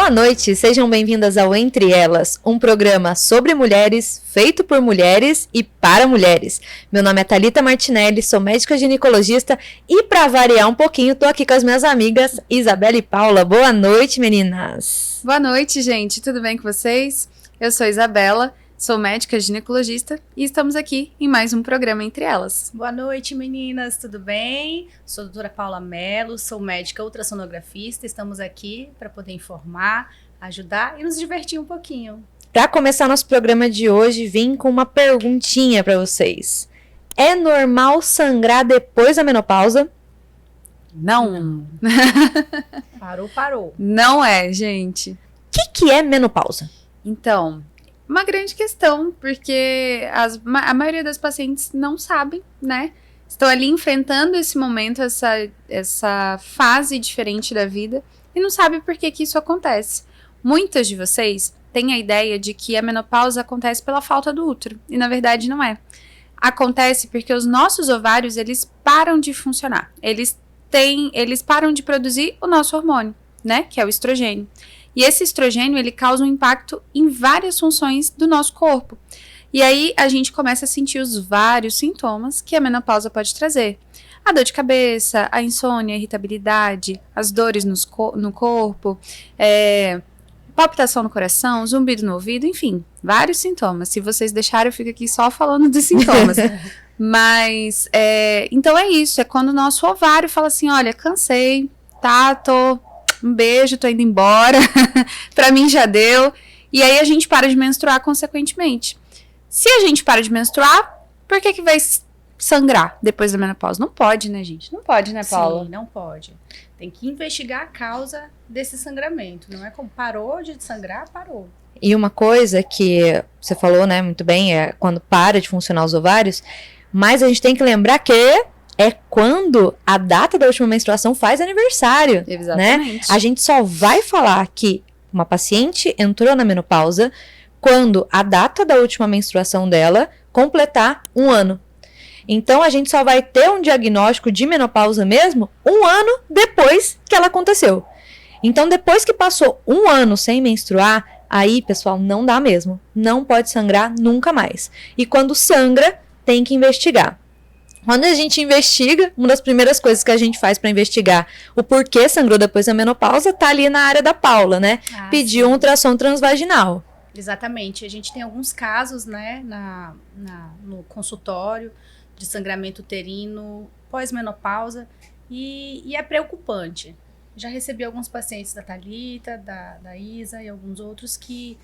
Boa noite, sejam bem-vindas ao Entre Elas, um programa sobre mulheres, feito por mulheres e para mulheres. Meu nome é Thalita Martinelli, sou médica ginecologista e para variar um pouquinho, tô aqui com as minhas amigas Isabela e Paula. Boa noite, meninas. Boa noite, gente, tudo bem com vocês? Eu sou Isabela, sou médica ginecologista e estamos aqui em mais um programa Entre Elas. Boa noite, meninas, tudo bem? Sou a doutora Paula Mello, sou médica ultrassonografista. Estamos aqui para poder informar, ajudar e nos divertir um pouquinho. Para começar nosso programa de hoje, vim com uma perguntinha para vocês. É normal sangrar depois da menopausa? Não. Parou. Não é, gente. O que é menopausa? Então, uma grande questão, porque a maioria das pacientes não sabem, né? Estão ali enfrentando esse momento, essa fase diferente da vida e não sabem por que isso acontece. Muitas de vocês têm a ideia de que a menopausa acontece pela falta do útero, e na verdade não é. Acontece porque os nossos ovários, eles param de funcionar. Eles param de produzir o nosso hormônio, né? Que é o estrogênio. E esse estrogênio, ele causa um impacto em várias funções do nosso corpo. E aí, a gente começa a sentir os vários sintomas que a menopausa pode trazer. A dor de cabeça, a insônia, a irritabilidade, as dores no corpo, palpitação no coração, zumbido no ouvido, enfim, vários sintomas. Se vocês deixarem, eu fico aqui só falando dos sintomas. Mas, então é isso, é quando o nosso ovário fala assim, olha, cansei, tá, um beijo, tô indo embora, pra mim já deu. E aí a gente para de menstruar consequentemente. Se a gente para de menstruar, por que vai sangrar depois da menopausa? Não pode, né, gente? Não pode, né, Paula? Sim, não pode. Tem que investigar a causa desse sangramento. Não é como parou de sangrar, parou. E uma coisa que você falou, né, muito bem, é quando para de funcionar os ovários, mas a gente tem que lembrar que é quando a data da última menstruação faz aniversário. Exatamente. Né? A gente só vai falar que uma paciente entrou na menopausa quando a data da última menstruação dela completar 1 ano. Então, a gente só vai ter um diagnóstico de menopausa mesmo 1 ano depois que ela aconteceu. Então, depois que passou 1 ano sem menstruar, aí, pessoal, não dá mesmo. Não pode sangrar nunca mais. E quando sangra, tem que investigar. Quando a gente investiga, uma das primeiras coisas que a gente faz para investigar o porquê sangrou depois da menopausa tá ali na área da Paula, né? Pedir um ultrassom transvaginal. Exatamente. A gente tem alguns casos, né, no consultório de sangramento uterino pós-menopausa e é preocupante. Já recebi alguns pacientes da Thalita, da Isa e alguns outros que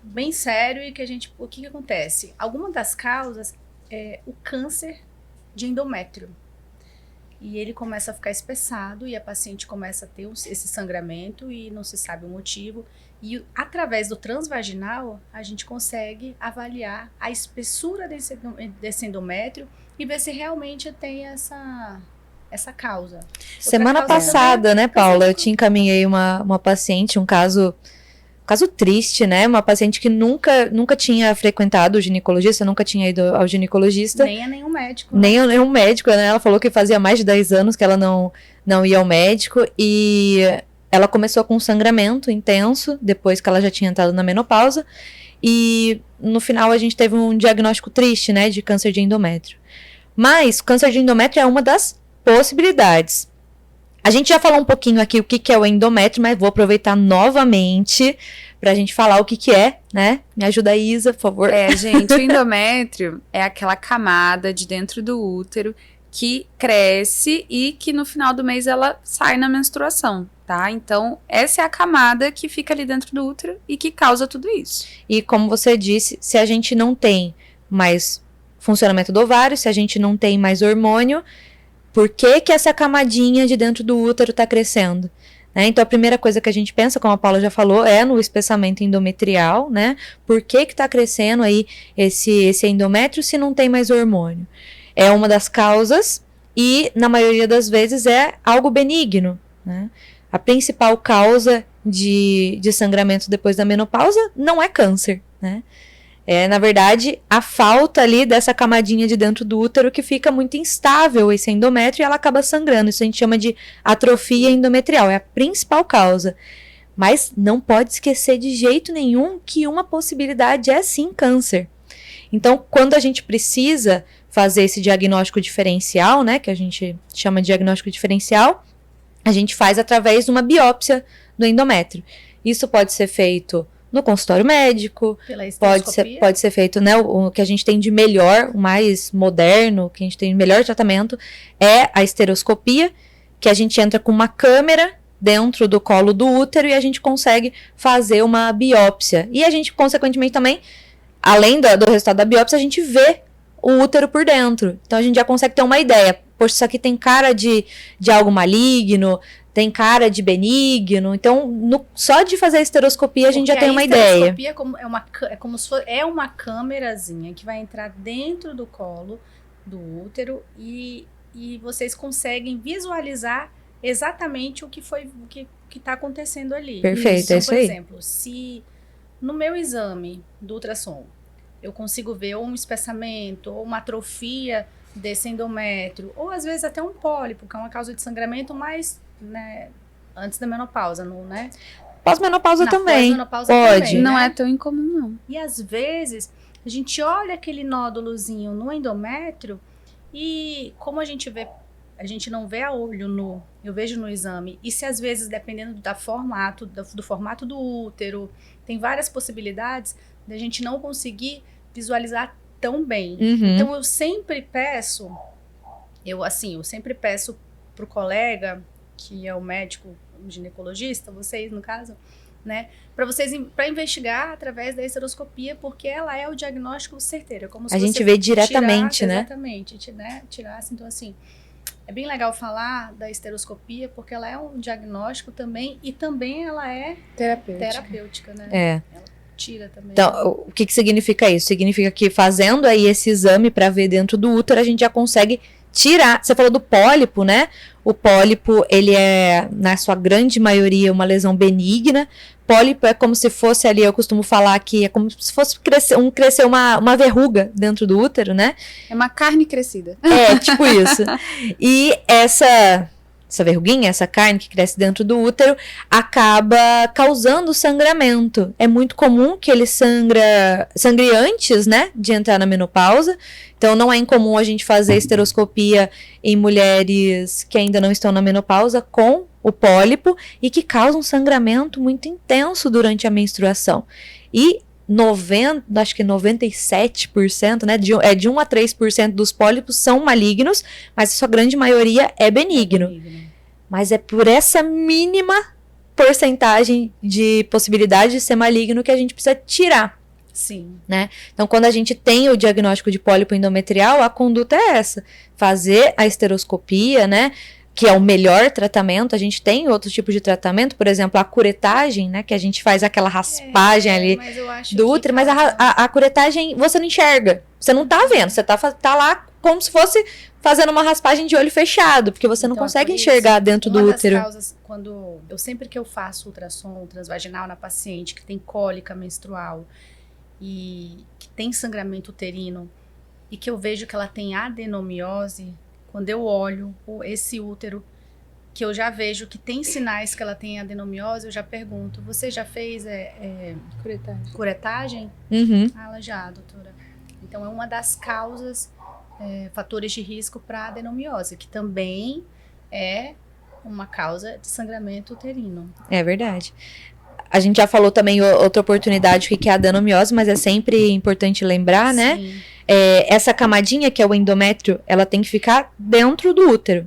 bem sério e que o que acontece? Alguma das causas é o câncer de endométrio. E ele começa a ficar espessado e a paciente começa a ter esse sangramento e não se sabe o motivo. E através do transvaginal, a gente consegue avaliar a espessura desse endométrio e ver se realmente tem essa causa. Semana passada, né, Paula, eu te encaminhei uma paciente, um caso triste, né? Uma paciente que nunca tinha frequentado o ginecologista, nunca tinha ido ao ginecologista. Nem a nenhum médico. Nem a nenhum médico, né? Ela falou que fazia mais de 10 anos que ela não ia ao médico e ela começou com um sangramento intenso depois que ela já tinha entrado na menopausa e no final a gente teve um diagnóstico triste, né, de câncer de endométrio. Mas câncer de endométrio é uma das possibilidades. A gente já falou um pouquinho aqui o que é o endométrio, mas vou aproveitar novamente pra gente falar o que é, né? Me ajuda aí, Isa, por favor. Gente, o endométrio é aquela camada de dentro do útero que cresce e que no final do mês ela sai na menstruação, tá? Então, essa é a camada que fica ali dentro do útero e que causa tudo isso. E como você disse, se a gente não tem mais funcionamento do ovário, se a gente não tem mais hormônio, por que essa camadinha de dentro do útero está crescendo? Né? Então, a primeira coisa que a gente pensa, como a Paula já falou, é no espessamento endometrial, né? Por que está crescendo aí esse endométrio se não tem mais hormônio? É uma das causas e, na maioria das vezes, é algo benigno, né? A principal causa de sangramento depois da menopausa não é câncer, né? É, na verdade, a falta ali dessa camadinha de dentro do útero que fica muito instável esse endométrio e ela acaba sangrando. Isso a gente chama de atrofia endometrial, é a principal causa. Mas não pode esquecer de jeito nenhum que uma possibilidade é sim câncer. Então, quando a gente precisa fazer esse diagnóstico diferencial, né, que a gente chama de diagnóstico diferencial, a gente faz através de uma biópsia do endométrio. Isso pode ser feito no consultório médico, pode ser feito, né, o que a gente tem de melhor, o mais moderno, que a gente tem de melhor tratamento é a esteroscopia, que a gente entra com uma câmera dentro do colo do útero e a gente consegue fazer uma biópsia. E a gente, consequentemente, também, além do resultado da biópsia, a gente vê o útero por dentro. Então, a gente já consegue ter uma ideia. Poxa, isso aqui tem cara de algo maligno, tem cara de benigno. Então, só de fazer a esteroscopia, a gente já tem uma ideia. A esteroscopia é como se fosse uma câmerazinha que vai entrar dentro do colo do útero e vocês conseguem visualizar exatamente o que está acontecendo ali. Perfeito, é isso aí. Por exemplo, se no meu exame do ultrassom eu consigo ver ou um espessamento ou uma atrofia desse endométrio, ou às vezes até um pólipo, que é uma causa de sangramento, mas, né, antes da menopausa, né? Pós-menopausa também. Pós-menopausa pode. Também, não né? é tão incomum, não. E às vezes a gente olha aquele nódulozinho no endométrio e como a gente não vê a olho nu, eu vejo no exame. E se às vezes, dependendo do formato do útero, tem várias possibilidades da gente não conseguir visualizar tão bem. Uhum. Então eu sempre peço pro colega, que é o médico, o ginecologista, vocês no caso, né, para investigar através da esteroscopia, porque ela é o diagnóstico certeiro. É como se a gente vê diretamente, tirasse, né? Exatamente, tirasse. Então, assim, é bem legal falar da esteroscopia, porque ela é um diagnóstico também, e também ela é terapêutica, né? É. Ela tira também. Então, o que significa isso? Significa que fazendo aí esse exame para ver dentro do útero, a gente já consegue tirar. Você falou do pólipo, né? O pólipo, ele é, na sua grande maioria, uma lesão benigna. Pólipo é como se fosse ali, eu costumo falar que é como se fosse crescer uma verruga dentro do útero, né? É uma carne crescida. É, tipo isso. E essa verruguinha, essa carne que cresce dentro do útero, acaba causando sangramento. É muito comum que ele sangre antes, né, de entrar na menopausa. Então, não é incomum a gente fazer esteroscopia em mulheres que ainda não estão na menopausa com o pólipo e que causam sangramento muito intenso durante a menstruação. E acho que 97%, né, de 1 a 3% dos pólipos são malignos, mas a sua grande maioria é benigno. Mas é por essa mínima porcentagem de possibilidade de ser maligno que a gente precisa tirar. Sim. Né? Então, quando a gente tem o diagnóstico de pólipo endometrial, a conduta é essa: fazer a esteroscopia, né? Que é o melhor tratamento. A gente tem outros tipos de tratamento, por exemplo, a curetagem, né? Que a gente faz aquela raspagem ali do útero, mas a curetagem você não enxerga, você não tá vendo, você tá lá como se fosse fazendo uma raspagem de olho fechado, porque você não consegue enxergar dentro do útero. Uma das causas, sempre que eu faço ultrassom transvaginal na paciente que tem cólica menstrual e que tem sangramento uterino e que eu vejo que ela tem adenomiose, quando eu olho esse útero, que eu já vejo que tem sinais que ela tem adenomiose, eu já pergunto: você já fez curetagem? Uhum. Ela já, doutora. Então é uma das causas, fatores de risco para adenomiose, que também é uma causa de sangramento uterino. É verdade. A gente já falou também outra oportunidade que é a adenomiose, mas é sempre importante lembrar, Sim. né? Essa camadinha, que é o endométrio, ela tem que ficar dentro do útero.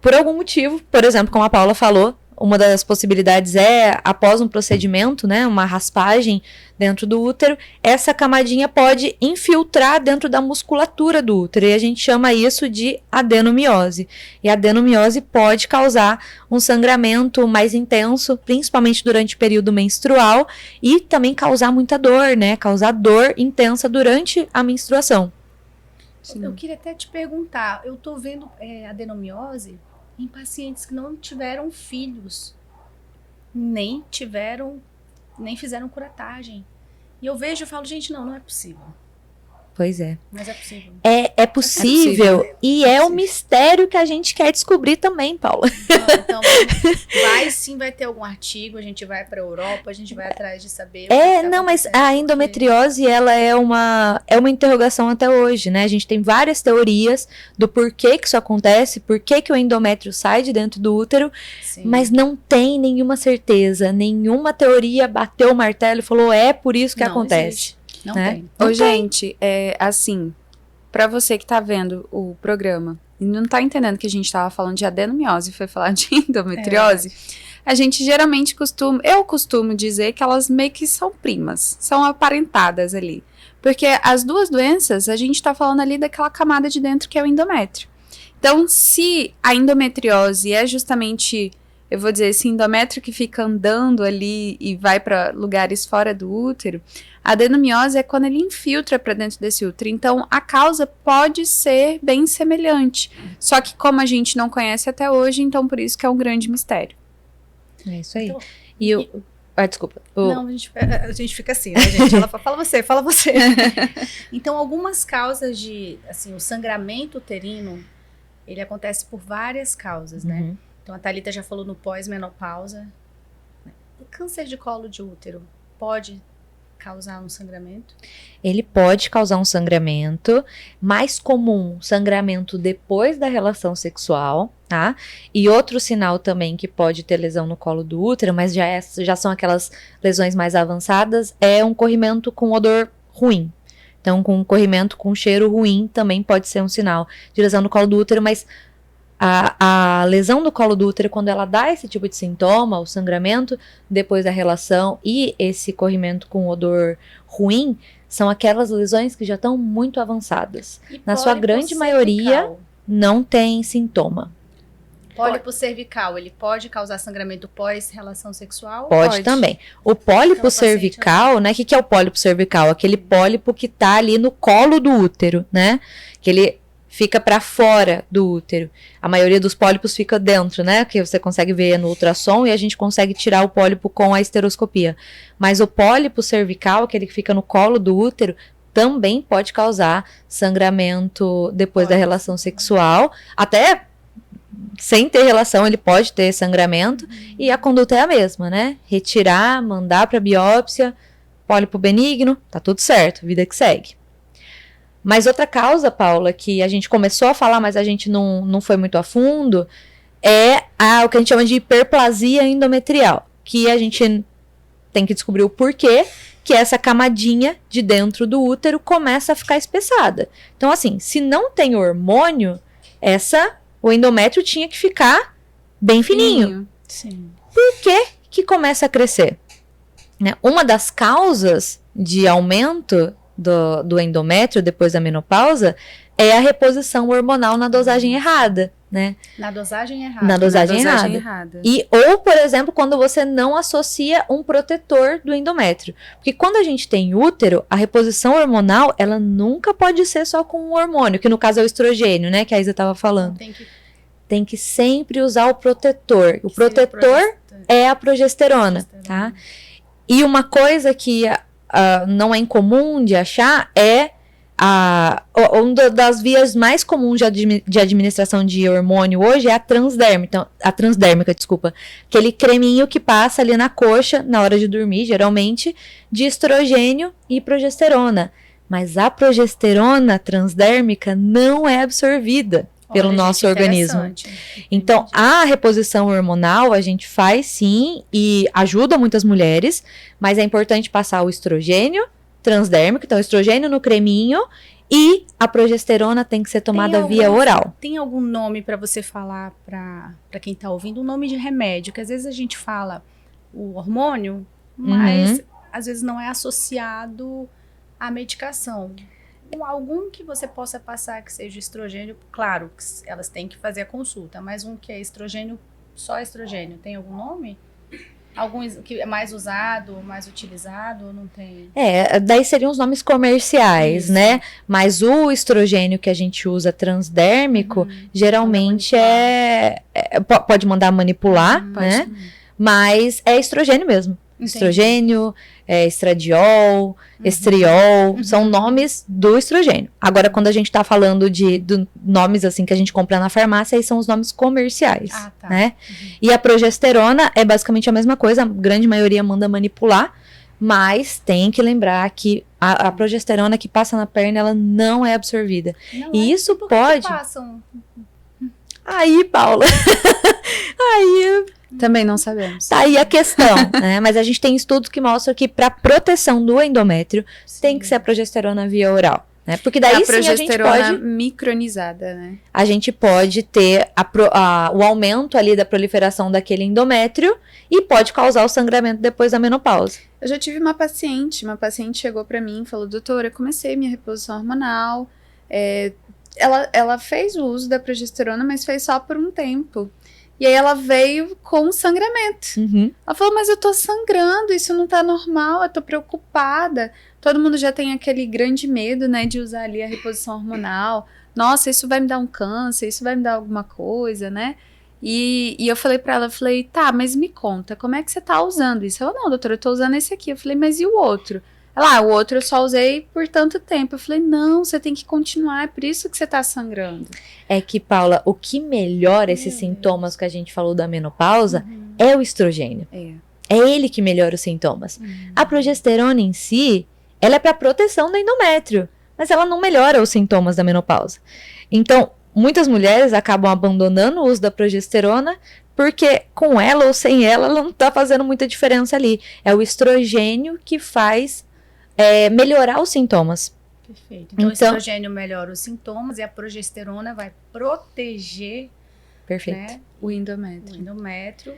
Por algum motivo, por exemplo, como a Paula falou, uma das possibilidades é, após um procedimento, né, uma raspagem dentro do útero, essa camadinha pode infiltrar dentro da musculatura do útero, e a gente chama isso de adenomiose. E a adenomiose pode causar um sangramento mais intenso, principalmente durante o período menstrual, e também causar muita dor, né, causar dor intensa durante a menstruação. Sim. Eu queria até te perguntar, eu tô vendo adenomiose em pacientes que não tiveram filhos, nem fizeram curetagem. E eu vejo e falo, gente, não é possível. Pois é. Mas é possível. É possível e é o mistério que a gente quer descobrir também, Paula. Então, vai ter algum artigo, a gente vai para a Europa, a gente vai atrás de saber. Mas a endometriose, ela é uma interrogação até hoje, né? A gente tem várias teorias do porquê que isso acontece, porquê que o endométrio sai de dentro do útero, Sim. mas não tem nenhuma certeza, nenhuma teoria bateu o martelo e falou, é por isso que acontece. Existe. Não né? tem. Ô, gente, assim, pra você que tá vendo o programa e não tá entendendo que a gente tava falando de adenomiose e foi falar de endometriose, a gente geralmente eu costumo dizer que elas meio que são primas, são aparentadas ali. Porque as duas doenças, a gente tá falando ali daquela camada de dentro que é o endométrio. Então, se a endometriose é justamente, eu vou dizer, esse endométrio que fica andando ali e vai para lugares fora do útero, a adenomiose é quando ele infiltra para dentro desse útero. Então, a causa pode ser bem semelhante. Só que como a gente não conhece até hoje, então por isso que é um grande mistério. É isso aí. Então, desculpa. Não, a gente fica assim, né, gente? Ela fala você. Então, algumas causas assim, o sangramento uterino, ele acontece por várias causas, né? Então, a Thalita já falou no pós-menopausa. O câncer de colo de útero pode causar um sangramento? Ele pode causar um sangramento, mais comum, sangramento depois da relação sexual, tá? E outro sinal também que pode ter lesão no colo do útero, mas já são aquelas lesões mais avançadas, é um corrimento com odor ruim. Então, com um corrimento com cheiro ruim também pode ser um sinal de lesão no colo do útero, mas a lesão do colo do útero, quando ela dá esse tipo de sintoma, o sangramento depois da relação e esse corrimento com odor ruim, são aquelas lesões que já estão muito avançadas. Na sua grande maioria, não tem sintoma. Pólipo cervical, ele pode causar sangramento pós-relação sexual? Pode também. O pólipo cervical, né? O que é o pólipo cervical? Aquele pólipo que tá ali no colo do útero, né? Que ele fica para fora do útero. A maioria dos pólipos fica dentro, né? Que você consegue ver no ultrassom e a gente consegue tirar o pólipo com a esteroscopia. Mas o pólipo cervical, aquele que fica no colo do útero, também pode causar sangramento depois da relação sexual. Até sem ter relação, ele pode ter sangramento. E a conduta é a mesma, né? Retirar, mandar para biópsia, pólipo benigno, tá tudo certo, vida que segue. Mas outra causa, Paula, que a gente começou a falar, mas a gente não foi muito a fundo, é o que a gente chama de hiperplasia endometrial, que a gente tem que descobrir o porquê que essa camadinha de dentro do útero começa a ficar espessada. Então, assim, se não tem hormônio, o endométrio tinha que ficar bem fininho. Sim. Por que começa a crescer? Né? Uma das causas de aumento do endométrio depois da menopausa é a reposição hormonal na dosagem errada, né? Na dosagem errada. Na dosagem errada. Ou, por exemplo, quando você não associa um protetor do endométrio. Porque quando a gente tem útero, a reposição hormonal, ela nunca pode ser só com um hormônio, que no caso é o estrogênio, né? Que a Isa estava falando. Tem que sempre usar o protetor. O protetor é a progesterona, tá? E uma coisa que não é incomum de achar é uma das vias mais comuns de administração de hormônio hoje é a transdérmica, aquele creminho que passa ali na coxa na hora de dormir, geralmente, de estrogênio e progesterona. Mas a progesterona transdérmica não é absorvida pelo nosso organismo. Então, a reposição hormonal a gente faz sim e ajuda muitas mulheres, mas é importante passar o estrogênio transdérmico, então estrogênio no creminho, e a progesterona tem que ser tomada via oral. Tem algum nome para você falar para quem tá ouvindo? Um nome de remédio, que às vezes a gente fala o hormônio, mas às vezes não é associado à medicação. Algum que você possa passar que seja estrogênio, claro, que elas têm que fazer a consulta, mas um que é estrogênio, só estrogênio, tem algum nome? Algum que é mais usado, mais utilizado, ou não tem? Daí seriam os nomes comerciais, né? Mas o estrogênio que a gente usa transdérmico, geralmente pode mandar manipular, né? Mas é estrogênio mesmo. Estrogênio, estradiol, estriol, são nomes do estrogênio. Agora, quando a gente tá falando de nomes assim que a gente compra na farmácia, aí são os nomes comerciais, né? E a progesterona é basicamente a mesma coisa, a grande maioria manda manipular, mas tem que lembrar que a progesterona que passa na perna, ela não é absorvida. Não e isso por que pode... passam? Aí, Paula, aí... Também não sabemos. Tá aí a questão, né? Mas a gente tem estudos que mostram que para proteção do endométrio tem que ser a progesterona via oral, né? Porque daí sim a gente pode micronizada, né? A gente pode ter o aumento ali da proliferação daquele endométrio e pode causar o sangramento depois da menopausa. Eu já tive uma paciente chegou pra mim e falou: doutora, eu comecei minha reposição hormonal, ela fez o uso da progesterona, mas fez só por um tempo. E aí ela veio com sangramento. Ela falou, mas eu tô sangrando, isso não tá normal, eu tô preocupada. Todo mundo já tem aquele grande medo, né, de usar ali a reposição hormonal. Nossa, isso vai me dar um câncer, isso vai me dar alguma coisa, né? E eu falei pra ela, tá, mas me conta, como é que você tá usando isso? Ela, não, doutora, eu tô usando esse aqui. Eu falei, mas e o outro? Ela, o outro eu só usei por tanto tempo. Eu falei, não, você tem que continuar, é por isso que você tá sangrando. É que, Paula, o que melhora esses sintomas que a gente falou da menopausa é o estrogênio. É ele que melhora os sintomas. A progesterona em si, ela é para proteção do endométrio, mas ela não melhora os sintomas da menopausa. Então, muitas mulheres acabam abandonando o uso da progesterona porque com ela ou sem ela, ela não tá fazendo muita diferença ali. É o estrogênio que faz melhorar os sintomas. Perfeito. Então, o estrogênio melhora os sintomas e a progesterona vai proteger né, o endométrio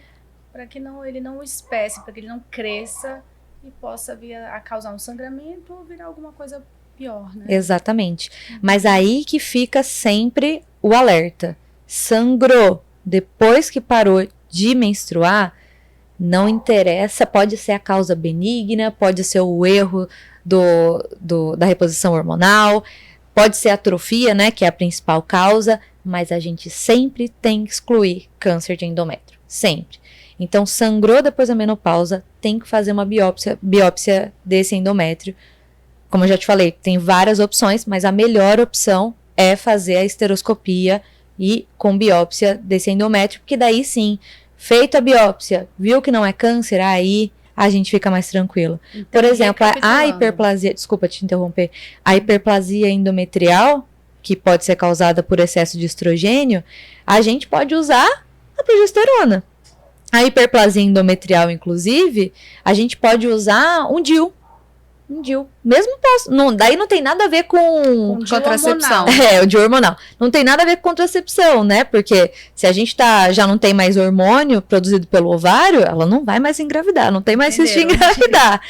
para que ele não espesse, para que ele não cresça e possa vir a causar um sangramento ou virar alguma coisa pior, né? Exatamente. Mas aí que fica sempre o alerta. Sangrou depois que parou de menstruar, não interessa, pode ser a causa benigna, pode ser o erro da reposição hormonal, pode ser a atrofia, né, que é a principal causa, mas a gente sempre tem que excluir câncer de endométrio, sempre. Então, sangrou depois da menopausa, tem que fazer uma biópsia desse endométrio. Como eu já te falei, tem várias opções, mas a melhor opção é fazer a esteroscopia e com biópsia desse endométrio, porque daí sim, feita a biópsia, viu que não é câncer, aí a gente fica mais tranquilo. Então, por exemplo, a hiperplasia, desculpa te interromper, a hiperplasia endometrial, que pode ser causada por excesso de estrogênio, a gente pode usar a progesterona. A hiperplasia endometrial, inclusive, a gente pode usar um DIU. Mesmo daí não tem nada a ver com contracepção. O DIU hormonal. Não tem nada a ver com contracepção, né? Porque se a gente já não tem mais hormônio produzido pelo ovário, ela não vai mais engravidar, não tem mais risco de engravidar.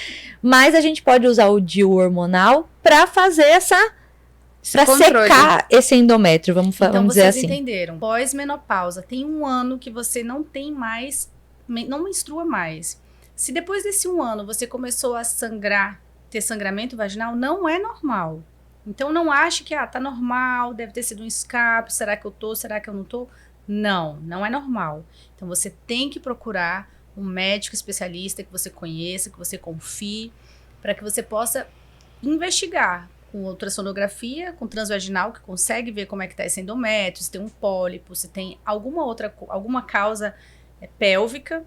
Mas a gente pode usar o DIU hormonal para fazer para secar esse endométrio, vamos dizer assim. Então vocês entenderam. Pós-menopausa, tem um ano que você não tem mais, não menstrua mais. Se depois desse um ano você começou a ter sangramento vaginal, não é normal. Então não ache que tá normal, deve ter sido um escape, será que eu tô, será que eu não tô? Não é normal. Então você tem que procurar um médico especialista que você conheça, que você confie, para que você possa investigar com ultrassonografia, com transvaginal, que consegue ver como é que tá esse endométrio, se tem um pólipo, se tem alguma causa pélvica,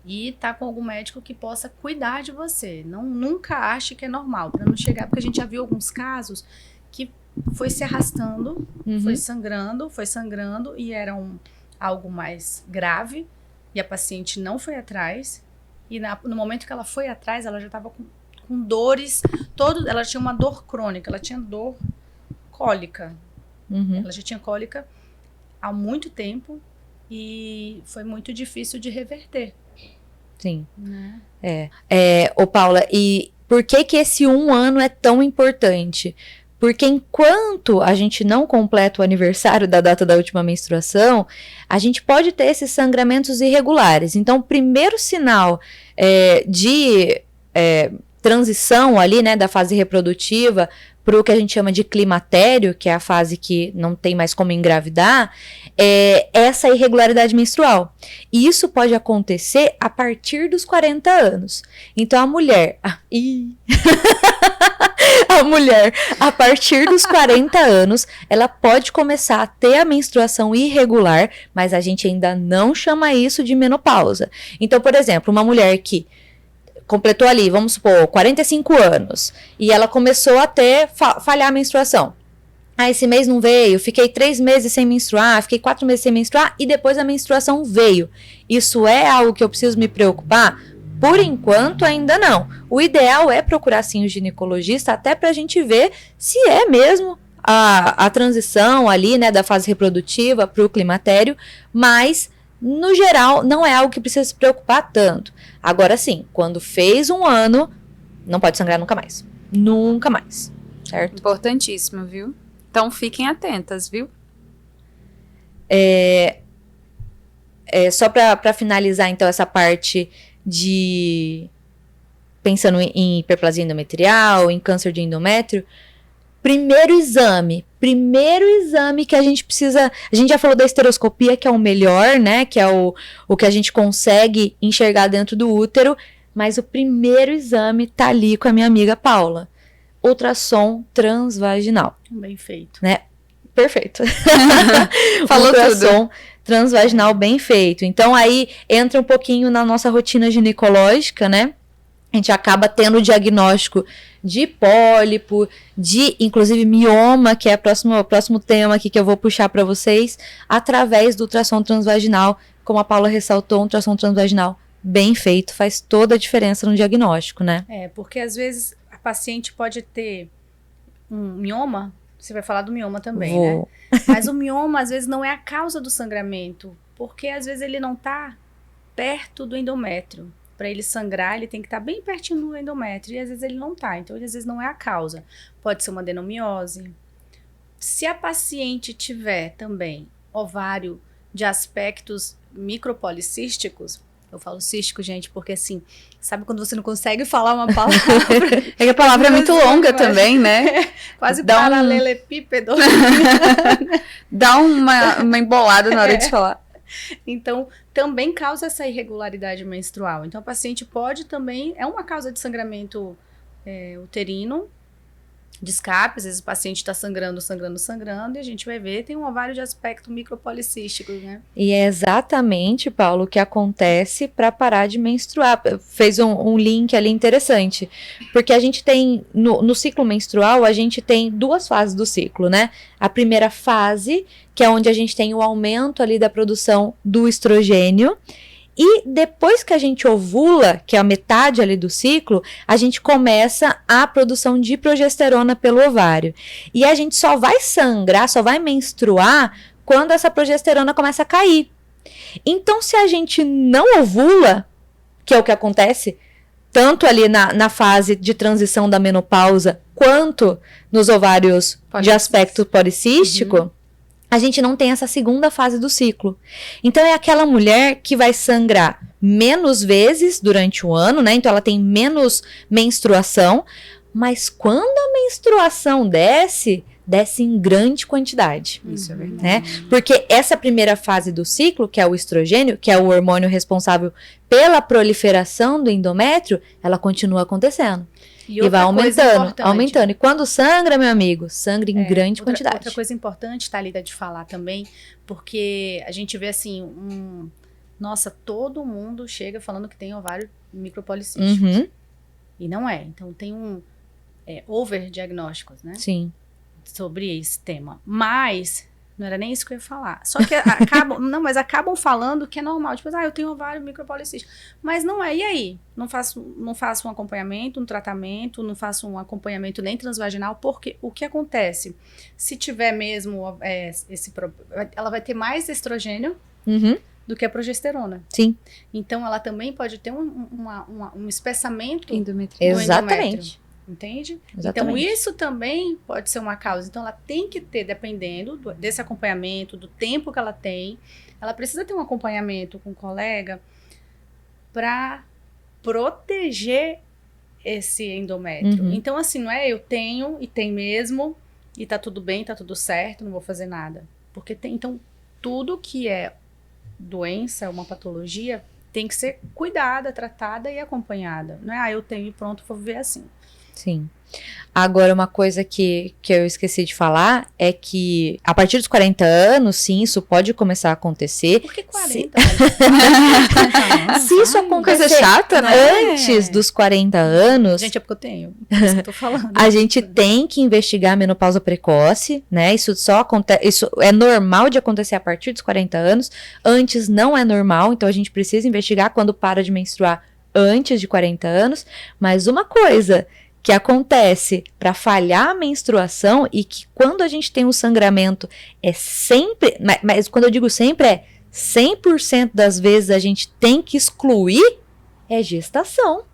e tá com algum médico que possa cuidar de você. Nunca ache que é normal, para não chegar, porque a gente já viu alguns casos que foi se arrastando, foi sangrando e era algo mais grave, e a paciente não foi atrás, e no momento que ela foi atrás, ela já estava com dores, ela tinha uma dor crônica, ela tinha dor cólica. Ela já tinha cólica há muito tempo e foi muito difícil de reverter. Sim. Ô Paula, e por que esse um ano é tão importante? Porque enquanto a gente não completa o aniversário da data da última menstruação, a gente pode ter esses sangramentos irregulares. Então, o primeiro sinal de transição ali, né, da fase reprodutiva para o que a gente chama de climatério, que é a fase que não tem mais como engravidar, essa irregularidade menstrual. E isso pode acontecer a partir dos 40 anos. Então a mulher... A mulher, a partir dos 40 anos, ela pode começar a ter a menstruação irregular, mas a gente ainda não chama isso de menopausa. Então, por exemplo, uma mulher que completou ali, vamos supor, 45 anos, e ela começou a ter, falhar a menstruação. Ah, esse mês não veio, fiquei 3 meses sem menstruar, fiquei 4 meses sem menstruar, e depois a menstruação veio. Isso é algo que eu preciso me preocupar? Por enquanto, ainda não. O ideal é procurar, sim, o ginecologista, até pra gente ver se é mesmo a transição ali, né, da fase reprodutiva pro climatério, mas, no geral, não é algo que precisa se preocupar tanto. Agora, sim, quando fez 1 ano, não pode sangrar nunca mais. Nunca mais, certo? Importantíssimo, viu? Então, fiquem atentas, viu? Só pra finalizar, então, essa parte de... Pensando em hiperplasia endometrial, em câncer de endométrio, primeiro exame que a gente precisa... A gente já falou da esteroscopia, que é o melhor, né? Que é o que a gente consegue enxergar dentro do útero, mas o primeiro exame tá ali com a minha amiga Paula. Ultrassom transvaginal. Bem feito. Né? Perfeito. Falou ultrassom tudo. Transvaginal bem feito. Então aí entra um pouquinho na nossa rotina ginecológica, né? A gente acaba tendo o diagnóstico de pólipo, de inclusive mioma, que é o próximo tema aqui que eu vou puxar para vocês, através do ultrassom transvaginal, como a Paula ressaltou, um ultrassom transvaginal bem feito faz toda a diferença no diagnóstico, né? Porque às vezes a paciente pode ter um mioma. Você vai falar do mioma também, né? Mas o mioma, às vezes, não é a causa do sangramento, porque, às vezes, ele não está perto do endométrio. Para ele sangrar, ele tem que estar bem pertinho do endométrio, e, às vezes, ele não está. Então, às vezes, não é a causa. Pode ser uma adenomiose. Se a paciente tiver também ovário de aspectos micropolicísticos, eu falo cístico, gente, porque assim, sabe quando você não consegue falar uma palavra? É que a palavra é muito longa também, né? Quase Dá paralelepípedo. Dá uma embolada na hora de falar. Então, também causa essa irregularidade menstrual. Então, a paciente pode também... É uma causa de sangramento uterino, de escape. Às vezes o paciente está sangrando, e a gente vai ver, tem um ovário de aspecto micropolicístico, né? E é exatamente, Paulo, o que acontece para parar de menstruar. Fez um link ali interessante, porque a gente tem, no ciclo menstrual, a gente tem 2 fases do ciclo, né? A primeira fase, que é onde a gente tem o aumento ali da produção do estrogênio, e depois que a gente ovula, que é a metade ali do ciclo, a gente começa a produção de progesterona pelo ovário. E a gente só vai sangrar, só vai menstruar quando essa progesterona começa a cair. Então, se a gente não ovula, que é o que acontece tanto ali na fase de transição da menopausa, quanto nos ovários de aspecto policístico, a gente não tem essa segunda fase do ciclo. Então, é aquela mulher que vai sangrar menos vezes durante o ano, né? Então, ela tem menos menstruação, mas quando a menstruação desce em grande quantidade. Isso é verdade. Né? Porque essa primeira fase do ciclo, que é o estrogênio, que é o hormônio responsável pela proliferação do endométrio, ela continua acontecendo. E vai aumentando. E quando sangra, meu amigo, sangra em grande quantidade. Outra coisa importante, Thalita, de falar também, porque a gente vê assim, nossa, todo mundo chega falando que tem ovário micropolicístico. E não é. Então tem overdiagnósticos, né? Sim. Sobre esse tema. Mas não era nem isso que eu ia falar. Só que acabam falando que é normal. Tipo, eu tenho ovário micropolicístico. Mas não é. E aí? Não faço um acompanhamento, um tratamento, não faço um acompanhamento nem transvaginal, porque o que acontece? Se tiver mesmo ela vai ter mais estrogênio do que a progesterona. Sim. Então, ela também pode ter um espessamento endometrial. Exatamente. Entende? Exatamente. Então, isso também pode ser uma causa. Então, ela tem que ter, dependendo desse acompanhamento, do tempo que ela tem, ela precisa ter um acompanhamento com um colega para proteger esse endométrio. Uhum. Então, assim, não é eu tenho e tem mesmo, e tá tudo bem, tá tudo certo, não vou fazer nada. Porque tem, então, tudo que é doença, uma patologia, tem que ser cuidada, tratada e acompanhada. Não é, eu tenho e pronto, vou viver assim. Sim. Agora, uma coisa que eu esqueci de falar é que a partir dos 40 anos, sim, isso pode começar a acontecer. Por que Se- 40? Se isso acontecer Coisa chata, né? antes dos 40 anos, Gente, é porque eu tenho. É isso que eu tô falando. a gente tem que investigar a menopausa precoce, né? Isso só acontece, isso é normal de acontecer a partir dos 40 anos. Antes não é normal, então a gente precisa investigar quando para de menstruar antes de 40 anos. Mas uma coisa que acontece para falhar a menstruação e que quando a gente tem um sangramento é sempre, mas quando eu digo sempre é 100% das vezes a gente tem que excluir é gestação.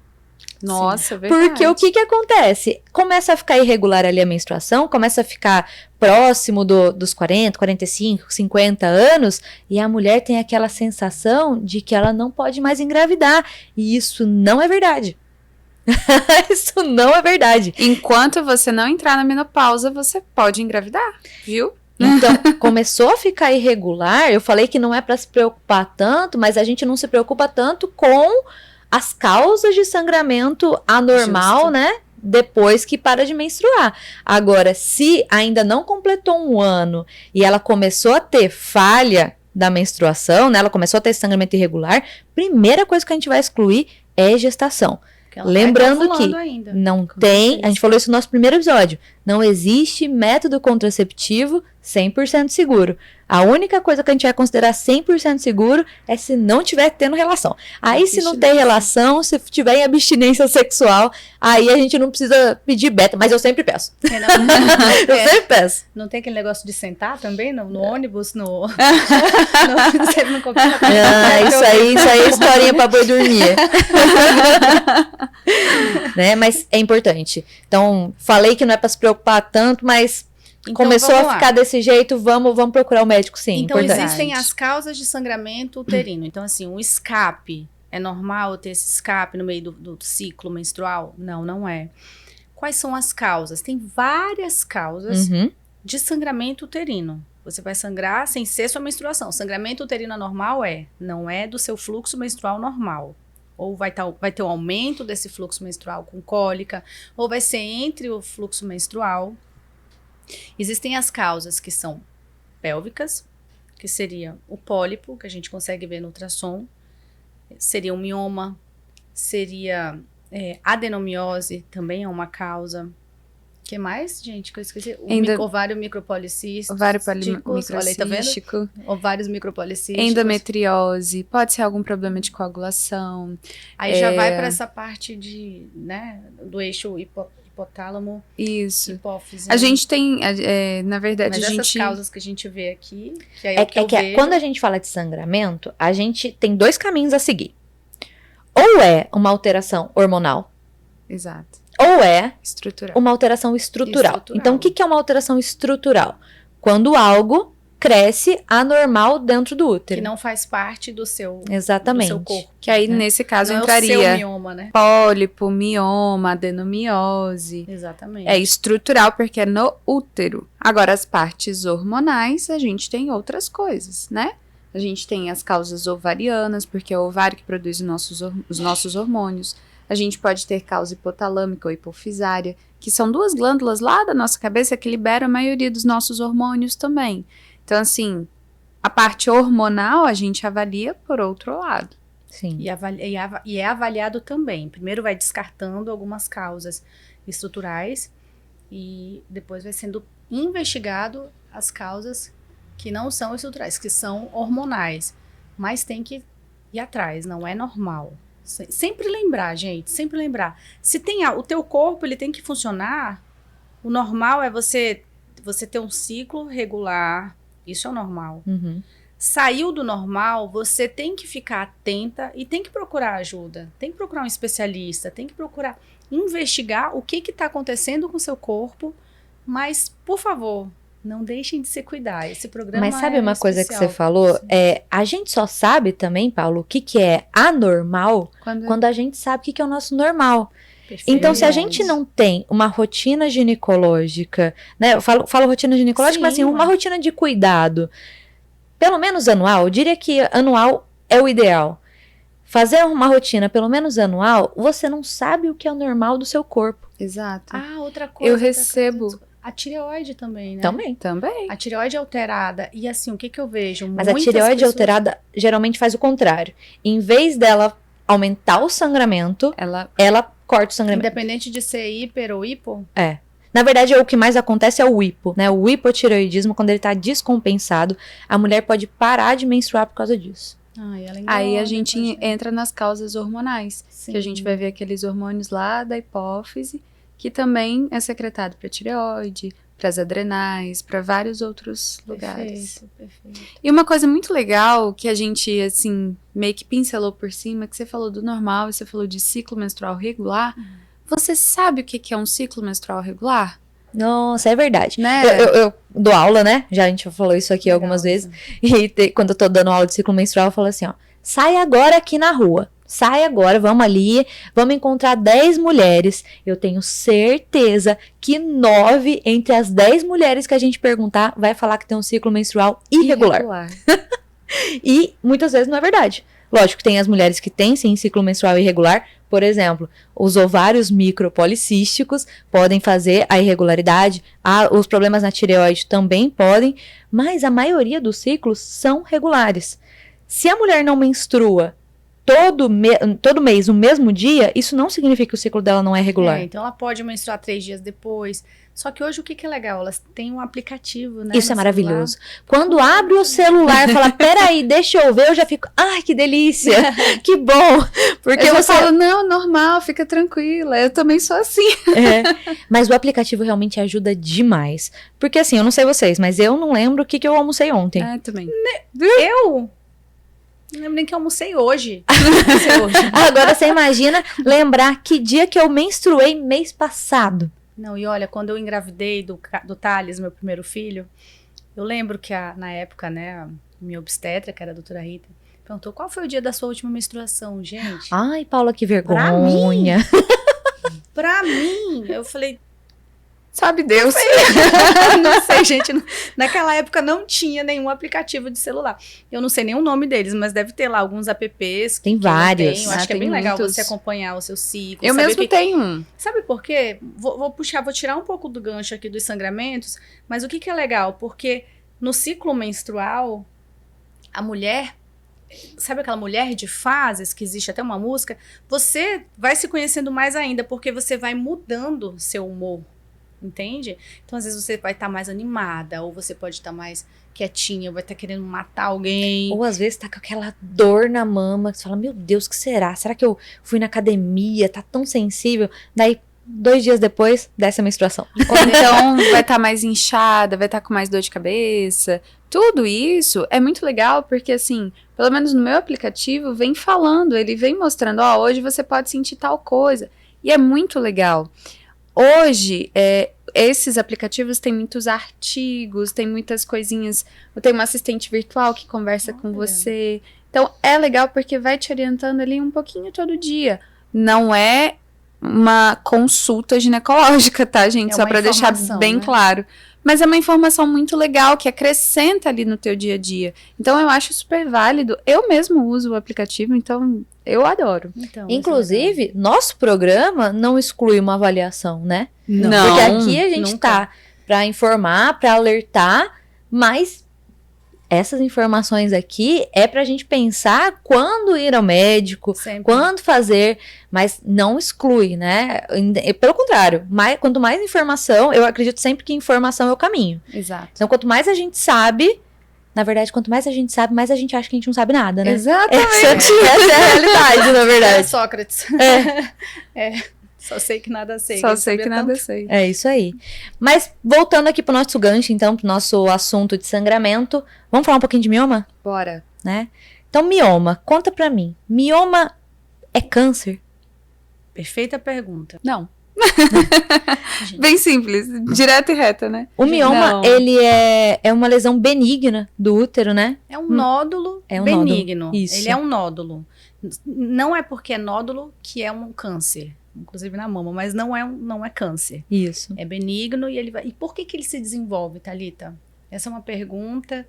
Nossa, verdade. Porque o que acontece? Começa a ficar irregular ali a menstruação, começa a ficar próximo dos 40, 45, 50 anos, e a mulher tem aquela sensação de que ela não pode mais engravidar. E isso não é verdade. Isso não é verdade. Enquanto você não entrar na menopausa, você pode engravidar, viu? Então, começou a ficar irregular, eu falei que não é para se preocupar tanto, mas a gente não se preocupa tanto com as causas de sangramento anormal, Justo. né? Depois que para de menstruar. Agora, se ainda não completou um ano e ela começou a ter falha da menstruação, né? Ela começou a ter sangramento irregular, primeira coisa que a gente vai excluir é gestação. Porque ela Lembrando tá que ovulando ainda. não Com tem, certeza. a gente falou isso no nosso primeiro episódio, não existe método contraceptivo 100% seguro. A única coisa que a gente vai considerar 100% seguro é se não tiver tendo relação. Aí se não tem relação, se tiver em abstinência sexual, aí a gente não precisa pedir beta, mas eu sempre peço. Eu sempre peço. Não tem aquele negócio de sentar também no ônibus, no qualquer Isso aí é historinha pra boi dormir. Né? Mas é importante. Então, falei que não é pra se preocupar tanto, mas Então, começou vamos a lá. ficar desse jeito, vamos procurar o médico, sim. Então, importante. existem as causas de sangramento uterino. Então, assim, um escape. É normal ter esse escape no meio do ciclo menstrual? Não, não é. Quais são as causas? Tem várias causas Uhum. de sangramento uterino. Você vai sangrar sem ser sua menstruação. Sangramento uterino anormal não é do seu fluxo menstrual normal. Ou vai ter um aumento desse fluxo menstrual com cólica, ou vai ser entre o fluxo menstrual. Existem as causas que são pélvicas, que seria o pólipo, que a gente consegue ver no ultrassom, seria um mioma, seria adenomiose, também é uma causa. O que mais, gente, que eu esqueci? Ovário micropolicístico. Ovário Olha aí, tá vendo? microcístico, Ovários micropolicísticos. endometriose, pode ser algum problema de coagulação. Aí já vai para essa parte do eixo hipotálamo, Isso. hipófise. A gente tem, na verdade, Mas a essas gente... causas que a gente vê aqui, que aí É é o que eu que vejo. quando a gente fala de sangramento, a gente tem dois caminhos a seguir. Ou é uma alteração hormonal, Exato. ou é Estrutural. uma alteração estrutural. Estrutural. Então, o que é uma alteração estrutural? Quando algo cresce anormal dentro do útero. Que não faz parte do seu Exatamente. corpo. Que aí, né? nesse caso, Não é o seu entraria mioma, né? pólipo, mioma, adenomiose. Exatamente. É estrutural porque é no útero. Agora, as partes hormonais, a gente tem outras coisas, né? A gente tem as causas ovarianas, porque é o ovário que produz os nossos hormônios. A gente pode ter causa hipotalâmica ou hipofisária, que são duas glândulas lá da nossa cabeça que liberam a maioria dos nossos hormônios também. Então, assim, a parte hormonal a gente avalia por outro lado. Sim. E é avaliado também. Primeiro vai descartando algumas causas estruturais e depois vai sendo investigado as causas que não são estruturais, que são hormonais. Mas tem que ir atrás, não é normal. Sempre lembrar, gente, sempre lembrar. Se tem o teu corpo, ele tem que funcionar. O normal é você ter um ciclo regular. Isso é o normal. Uhum. Saiu do normal, você tem que ficar atenta e tem que procurar ajuda. Tem que procurar um especialista, tem que procurar investigar o que está acontecendo com o seu corpo. Mas, por favor, não deixem de se cuidar. Esse programa Mas sabe uma coisa que você especial. falou? Sim. A gente só sabe também, Paulo, o que é anormal Quando quando a gente sabe o que é o nosso normal. Perfeito. Então, se a gente não tem uma rotina ginecológica, né? Eu falo rotina ginecológica, Sim, mas assim, uma ué. rotina de cuidado, pelo menos anual, eu diria que anual é o ideal. Fazer uma rotina pelo menos anual, você não sabe o que é o normal do seu corpo. Exato. Outra coisa. Eu recebo. A tireoide também, né? Também. A tireoide é alterada. E assim, o que eu vejo? Mas a Muitas tireoide pessoas- alterada geralmente faz o contrário. Em vez dela aumentar o sangramento, ela corta o sangramento. Independente de ser hiper ou hipo? Na verdade, o que mais acontece é o hipo, né? O hipotireoidismo, quando ele tá descompensado, a mulher pode parar de menstruar por causa disso. Ela Aí a engorda, gente pode- entra nas causas hormonais. Sim. Que a gente vai ver aqueles hormônios lá da hipófise, que também é secretado para tireoide, para as adrenais, para vários outros lugares. Perfeito. E uma coisa muito legal que a gente, assim, meio que pincelou por cima, que você falou do normal e você falou de ciclo menstrual regular. Você sabe o que é um ciclo menstrual regular? Nossa, é verdade. Né? Eu dou aula, né? Já a gente já falou isso aqui Legal, algumas vezes. né? E quando eu tô dando aula de ciclo menstrual, eu falo assim, ó. Sai agora aqui na rua. Sai agora, vamos ali, vamos encontrar 10 mulheres. Eu tenho certeza que 9 entre as 10 mulheres que a gente perguntar vai falar que tem um ciclo menstrual irregular. E muitas vezes não é verdade. Lógico que tem as mulheres que têm sim ciclo menstrual irregular. Por exemplo, os ovários micropolicísticos podem fazer a irregularidade. Os problemas na tireoide também podem. Mas a maioria dos ciclos são regulares. Se a mulher não menstrua todo mês, no mesmo dia, isso não significa que o ciclo dela não é regular. Então ela pode menstruar 3 dias depois. Só que hoje o que é legal? Elas têm um aplicativo, né? Isso é no maravilhoso. Quando abre o celular e fala, peraí, deixa eu ver, eu já fico, ai, que delícia, que bom. Porque eu você falo, não, normal, fica tranquila, eu também sou assim. Mas o aplicativo realmente ajuda demais. Porque assim, eu não sei vocês, mas eu não lembro o que eu almocei ontem. Também. Eu? Não lembro nem que eu almocei hoje. Agora você imagina lembrar que dia que eu menstruei mês passado. Não, e olha, quando eu engravidei do Thales, meu primeiro filho, eu lembro que na época, né, a minha obstetra, que era a doutora Rita, perguntou qual foi o dia da sua última menstruação, gente. Ai, Paula, que vergonha. Pra mim, eu falei, sabe Deus. não sei, gente. Naquela época não tinha nenhum aplicativo de celular. Eu não sei nem o nome deles, mas deve ter lá alguns apps. Tem que eu não vários. tenho. Acho que é tem bem legal muitos. você acompanhar o seu ciclo. Eu saber mesmo o que- tenho um. Sabe por quê? Vou tirar um pouco do gancho aqui dos sangramentos, mas o que é legal? Porque no ciclo menstrual, a mulher, sabe aquela mulher de fases, que existe até uma música, você vai se conhecendo mais ainda, porque você vai mudando seu humor, entende? Então, às vezes você vai estar mais animada, ou você pode estar mais quietinha, vai estar querendo matar alguém. Ou às vezes tá com aquela dor na mama, que você fala, meu Deus, o que será? Será que eu fui na academia? Tá tão sensível? Daí, 2 dias depois, desce a menstruação. Ou então vai estar mais inchada, vai estar com mais dor de cabeça. Tudo isso é muito legal porque, assim, pelo menos no meu aplicativo, vem falando, ele vem mostrando, ó, hoje você pode sentir tal coisa. E é muito legal. Hoje, esses aplicativos têm muitos artigos, tem muitas coisinhas. Eu tenho uma assistente virtual que conversa com você. Então, é legal porque vai te orientando ali um pouquinho todo dia. Não é uma consulta ginecológica, tá, gente? É Só uma pra deixar informação, bem né? claro. Mas é uma informação muito legal, que acrescenta ali no teu dia a dia. Então, eu acho super válido. Eu mesmo uso o aplicativo, então eu adoro. Então, Inclusive, nosso programa não exclui uma avaliação, né? Não, Porque aqui a gente nunca. tá pra informar, pra alertar, mas essas informações aqui é pra gente pensar quando ir ao médico, sempre. quando fazer, mas não exclui, né? Pelo contrário, quanto mais informação, eu acredito sempre que informação é o caminho. Exato. Então, quanto mais a gente sabe, na verdade, quanto mais a gente sabe, mais a gente acha que a gente não sabe nada, né? Exatamente. Essa é a realidade, na É verdade. Sócrates. Só sei que nada sei. Só Ele sei sabia que nada tanto. sei. É isso aí. Mas, voltando aqui pro nosso gancho, então, pro nosso assunto de sangramento, vamos falar um pouquinho de mioma, Bora. né? Então, mioma, conta pra mim. Mioma é câncer? Perfeita pergunta. Não. Bem simples, direta e reta, né? O mioma, Não. ele é uma lesão benigna do útero, né? É um nódulo É um benigno. nódulo, isso. Ele é um nódulo. Não é porque é nódulo que é um câncer. inclusive na mama, mas não é câncer. Isso. É benigno e ele vai... E por que ele se desenvolve, Thalita? Essa é uma pergunta,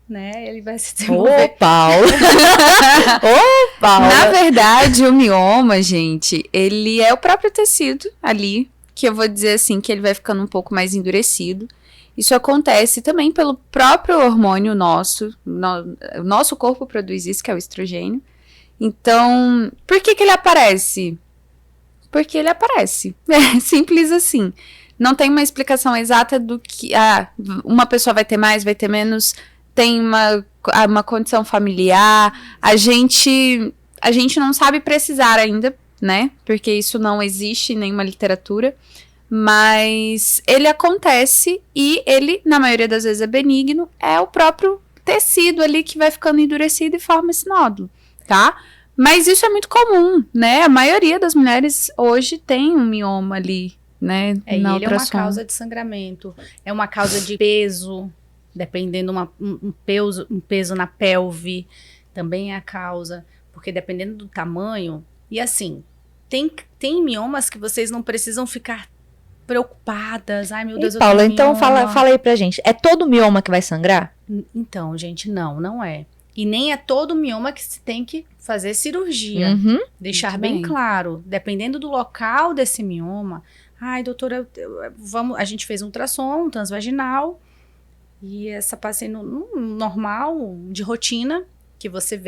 né? Ele vai se desenvolver... Ô, Paula! Ô, Paula! Na verdade, o mioma, gente, ele é o próprio tecido ali, que eu vou dizer assim, que ele vai ficando um pouco mais endurecido. Isso acontece também pelo próprio hormônio nosso. O nosso corpo produz isso, que é o estrogênio. Então, por que ele aparece? Porque ele aparece. É simples assim. Não tem uma explicação exata do que... uma pessoa vai ter mais, vai ter menos. Tem uma condição familiar. A gente não sabe precisar ainda, né? Porque isso não existe em nenhuma literatura. Mas ele acontece e ele, na maioria das vezes, é benigno. É o próprio tecido ali que vai ficando endurecido e forma esse nódulo, tá? Mas isso é muito comum, né? A maioria das mulheres hoje tem um mioma ali, né? E ele é uma causa de sangramento, é uma causa de peso, dependendo um peso na pelve, também é a causa, porque dependendo do tamanho, e assim, tem miomas que vocês não precisam ficar preocupadas. Ai, meu Deus, eu Paula, tenho então mioma. fala aí pra gente. É todo mioma que vai sangrar? Então, gente, não é. E nem é todo mioma que se tem que fazer cirurgia. Uhum. Deixar Muito bem bem. claro, dependendo do local desse mioma. Ai, doutora, a gente fez um ultrassom transvaginal e essa paciente normal, de rotina, que você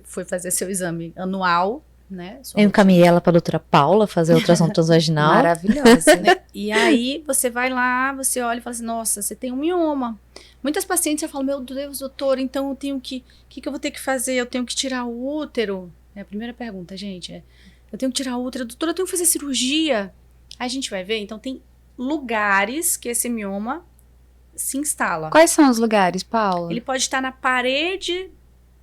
foi fazer seu exame anual, né? Eu encaminhei ela pra doutora Paula fazer ultrassom transvaginal. Maravilhosa. Né? E aí você vai lá, você olha e fala assim, nossa, você tem um mioma. Muitas pacientes já falam, meu Deus, doutor, então eu tenho que... O que eu vou ter que fazer? Eu tenho que tirar o útero? É a primeira pergunta, gente. Eu tenho que tirar o útero. Doutora, eu tenho que fazer cirurgia? Aí a gente vai ver, então tem lugares que esse mioma se instala. Quais são os lugares, Paula? Ele pode estar na parede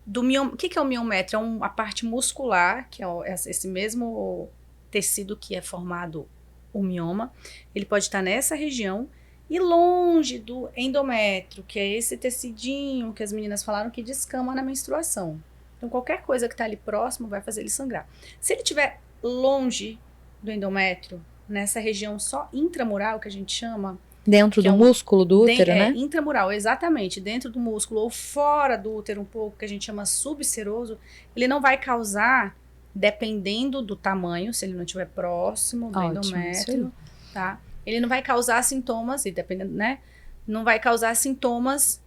do mioma. O que é o miométrio? É a parte muscular, que é esse mesmo tecido que é formado o mioma. Ele pode estar nessa região e longe do endométrio, que é esse tecidinho que as meninas falaram que descama na menstruação. Então, qualquer coisa que está ali próximo vai fazer ele sangrar. Se ele estiver longe do endométrio, nessa região só intramural, que a gente chama... Dentro do músculo do útero, né? Intramural, exatamente. Dentro do músculo ou fora do útero um pouco, que a gente chama subseroso, ele não vai causar, dependendo do tamanho, se ele não estiver próximo do endométrio, tá? Ele não vai causar sintomas, e dependendo, né? Não vai causar sintomas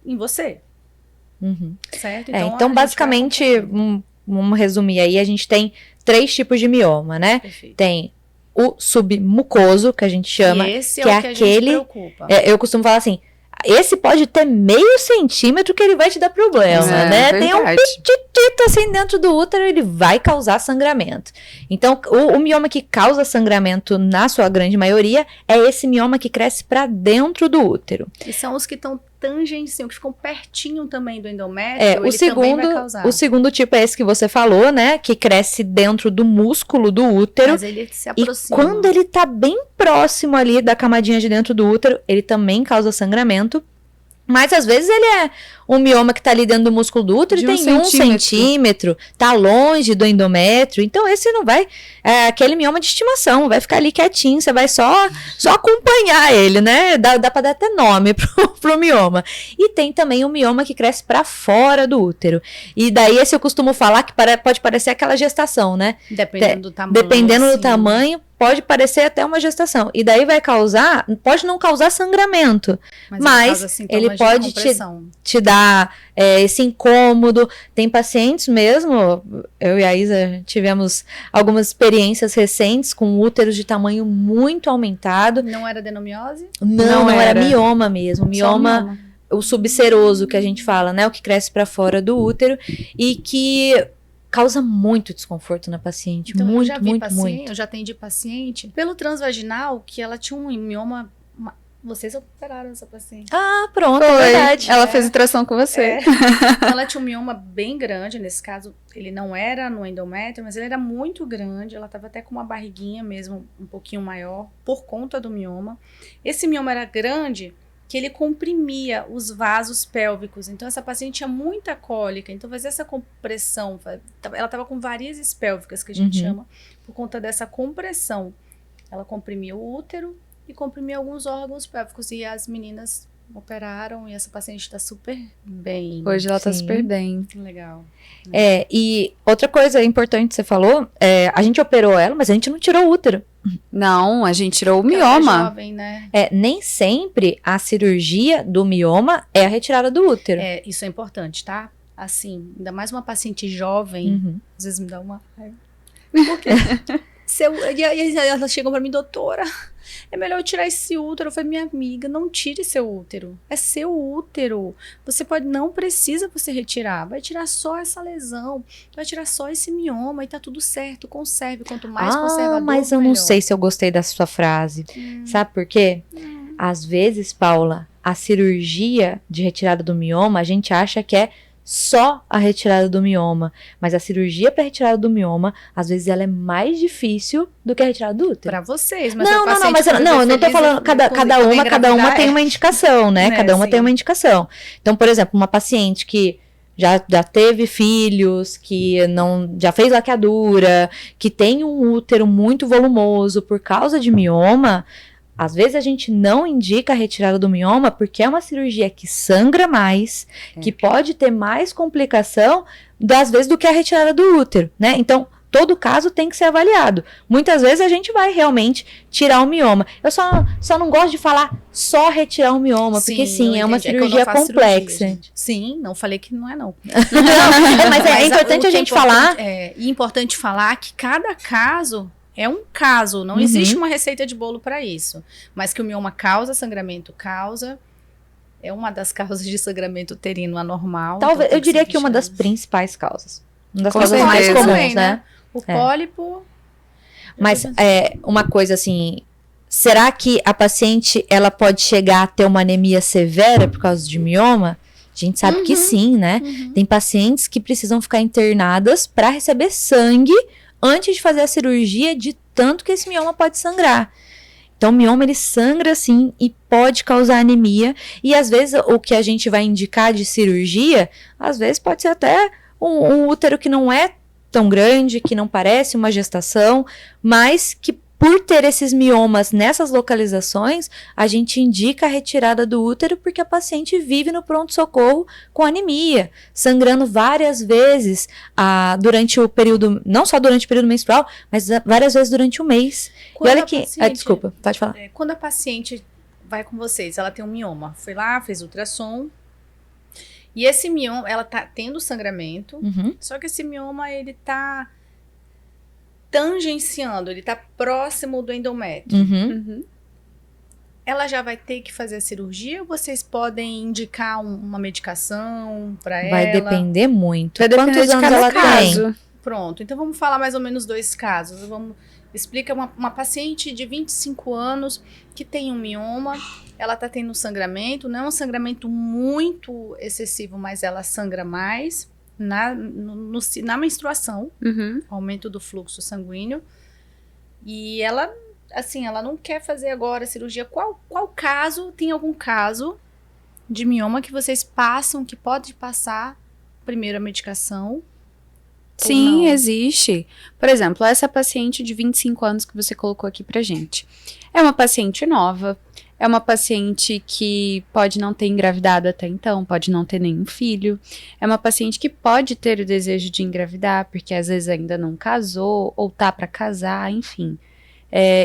em você, Uhum. certo? Então basicamente, vamos resumir aí, a gente tem 3 tipos de mioma, né? Perfeito. Tem o submucoso, que a gente chama, E esse que é é o que a aquele... gente preocupa. Eu costumo falar assim, esse pode ter meio centímetro que ele vai te dar problema, né? Tem um pititito assim dentro do útero, ele vai causar sangramento. Então, o mioma que causa sangramento, na sua grande maioria, é esse mioma que cresce para dentro do útero. E são os que estão tangenciam, que ficam pertinho também do endométrio, O segundo tipo é esse que você falou, né? Que cresce dentro do músculo do útero. Mas ele se aproxima. E quando ele tá bem próximo ali da camadinha de dentro do útero, ele também causa sangramento. Mas às vezes ele é um mioma que tá ali dentro do músculo do útero e tem 1 centímetro, tá longe do endométrio. Então esse não vai, é aquele mioma de estimação, vai ficar ali quietinho, você vai só acompanhar ele, né? Dá pra dar até nome pro mioma. E tem também um mioma que cresce pra fora do útero. E daí esse eu costumo falar que pode parecer aquela gestação, né? Dependendo do tamanho. Dependendo do tamanho, pode parecer até uma gestação. E daí pode não causar sangramento, mas ele pode te dar esse incômodo. Tem pacientes mesmo, eu e a Isa tivemos algumas experiências recentes com úteros de tamanho muito aumentado. Não era adenomiose? Não era mioma mesmo. Mioma, o subseroso que a gente fala, né? O que cresce para fora do útero e que causa muito desconforto na paciente. Então, muito. Eu já atendi paciente pelo transvaginal que ela tinha um mioma. Vocês operaram essa paciente. Ah, pronto, é verdade. Ela fez ultrassom com você. Então, ela tinha um mioma bem grande. Nesse caso, ele não era no endométrio, mas ele era muito grande. Ela estava até com uma barriguinha mesmo, um pouquinho maior, por conta do mioma. Esse mioma era grande que ele comprimia os vasos pélvicos. Então, essa paciente tinha muita cólica. Então, fazer essa compressão, ela estava com varizes pélvicas, que a gente chama, por conta dessa compressão. Ela comprimia o útero e comprimia alguns órgãos pélvicos. E as meninas operaram e essa paciente está super bem. Hoje ela tá Sim. super bem. Legal. E outra coisa importante que você falou, a gente operou ela, mas a gente não tirou o útero. Não, a gente tirou o Porque ela é mioma. jovem, né? Nem sempre a cirurgia do mioma é a retirada do útero. Isso é importante, tá? Assim, ainda mais uma paciente jovem, às vezes me dá uma raiva. Por quê? E aí ela chegou pra mim, doutora, é melhor eu tirar esse útero. Eu falei, minha amiga, não tire seu útero. É seu útero. Não precisa você retirar. Vai tirar só essa lesão. Vai tirar só esse mioma e tá tudo certo. Conserve. Quanto mais conservador, mas eu melhor. não sei se eu gostei dessa sua frase. Sabe por quê? Às vezes, Paula, a cirurgia de retirada do mioma, a gente acha que é só a retirada do mioma. Mas a cirurgia para retirada do mioma, às vezes ela é mais difícil do que a retirada do útero. Pra vocês, mas Não, mas eu não tô falando, cada uma tem uma indicação, né? Cada uma tem uma indicação. Então, por exemplo, uma paciente que já teve filhos, que já fez laqueadura, que tem um útero muito volumoso por causa de mioma, às vezes a gente não indica a retirada do mioma porque é uma cirurgia que sangra mais, que pode ter mais complicação, às vezes, do que a retirada do útero, né? Então, todo caso tem que ser avaliado. Muitas vezes a gente vai realmente tirar o mioma. Eu só não gosto de falar só retirar o mioma, porque sim, é uma cirurgia complexa. Sim, não falei que não é não. Mas é importante a gente falar. É importante falar que cada caso é um caso, não existe uma receita de bolo para isso. Mas que o mioma causa sangramento, é uma das causas de sangramento uterino anormal. Talvez, então eu diria que uma das principais causas. Uma das Com causas mais certeza. comuns, Também, né? O pólipo. Mas uma coisa assim, será que a paciente ela pode chegar a ter uma anemia severa por causa de mioma? A gente sabe que sim, né? Tem pacientes que precisam ficar internadas para receber sangue antes de fazer a cirurgia, de tanto que esse mioma pode sangrar. Então, o mioma, ele sangra, sim, e pode causar anemia. E, às vezes, o que a gente vai indicar de cirurgia, às vezes, pode ser até um útero que não é tão grande, que não parece uma gestação, mas que, por ter esses miomas nessas localizações, a gente indica a retirada do útero porque a paciente vive no pronto-socorro com anemia, sangrando várias vezes durante o período, não só durante o período menstrual, mas várias vezes durante o mês. E olha que... desculpa, pode falar. Quando a paciente vai com vocês, ela tem um mioma, foi lá, fez ultrassom, e esse mioma, ela tá tendo sangramento, só que esse mioma, ele tá tangenciando, ele tá próximo do endométrio. Ela já vai ter que fazer a cirurgia ou vocês podem indicar uma medicação para ela? Vai depender muito. Vai depender Quantos de anos cada ela caso. tem? Pronto, então vamos falar mais ou menos 2 casos. Explica uma paciente de 25 anos que tem um mioma, ela tá tendo sangramento, não é um sangramento muito excessivo, mas ela sangra mais na menstruação, aumento do fluxo sanguíneo, e ela, assim, ela não quer fazer agora a cirurgia. Qual caso, tem algum caso de mioma que vocês passam, que pode passar primeiro a medicação? Sim, existe. Por exemplo, essa paciente de 25 anos que você colocou aqui pra gente. É uma paciente nova, é uma paciente que pode não ter engravidado até então, pode não ter nenhum filho. É uma paciente que pode ter o desejo de engravidar, porque às vezes ainda não casou, ou tá pra casar, enfim.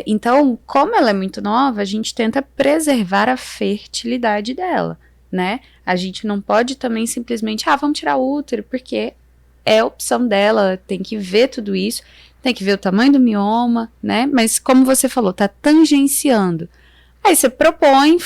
Então, como ela é muito nova, a gente tenta preservar a fertilidade dela, né? A gente não pode também simplesmente, vamos tirar o útero, porque é a opção dela, tem que ver tudo isso, tem que ver o tamanho do mioma, né? Mas como você falou, tá tangenciando. Aí você propõe,